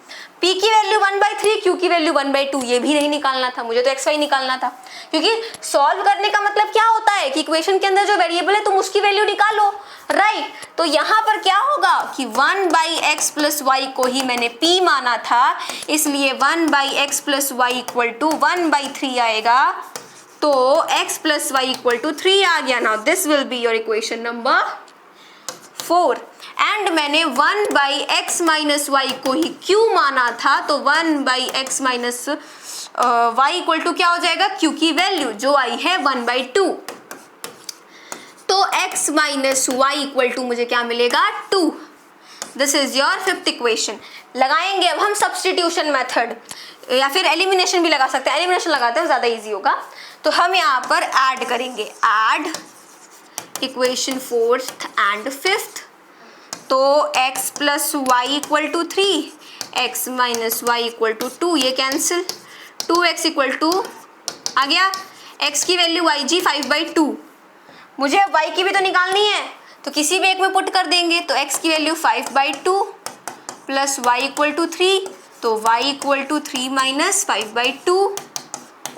p की वैल्यू 1/3, q की वैल्यू 1/2, ये भी नहीं निकालना था, मुझे तो xy निकालना था, क्योंकि सॉल्व करने का मतलब क्या होता है कि इक्वेशन के अंदर जो वेरिएबल है तुम उसकी वैल्यू निकालो, राइट। तो यहाँ पर क्या होगा कि 1/x + y को ही मैंने p माना था, इसलिए 1/x + y = 1/3 आएगा, तो x + y = 3 आ गया। Now this will be your equation number 4 and मैंने 1/x माइनस वाई को ही क्यू माना था, तो 1/x minus Y equal to क्या हो जाएगा, क्यू की वैल्यू जो आई है 1/2, तो x minus Y equal to मुझे क्या मिलेगा 2। This is your fifth equation. लगाएंगे अब हम सब्स्टिट्यूशन मेथड, या फिर एलिमिनेशन भी लगा सकते हैं, एलिमिनेशन लगाते हैं ज़्यादा इजी होगा। तो हम यहाँ पर ऐड करेंगे, add equation fourth and fifth, तो x plus Y equal to 3, x minus Y equal to 2, ये कैंसिल, 2x इक्वल टू आ गया, x की वैल्यू वाई जी 5/2, मुझे अब y की भी तो निकालनी है, तो किसी भी एक में पुट कर देंगे, तो x की value 5/2 plus Y equal to 3, तो y equal to 3 minus 5/2,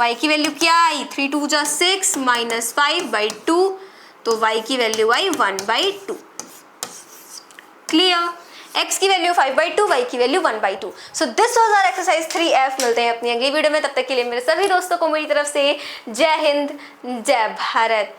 y की वैल्यू क्या आई, 3 2 जा 6 माइनस 5/2, तो y की वैल्यू आई 1/2। क्लियर, x की वैल्यू 5/2, y की value 1/2। So this was our exercise 3F। मिलते हैं अपनी अगली वीडियो में, तब तक के लिए मेरे सभी दोस्तों को मेरी तरफ से जय हिंद, जय भारत।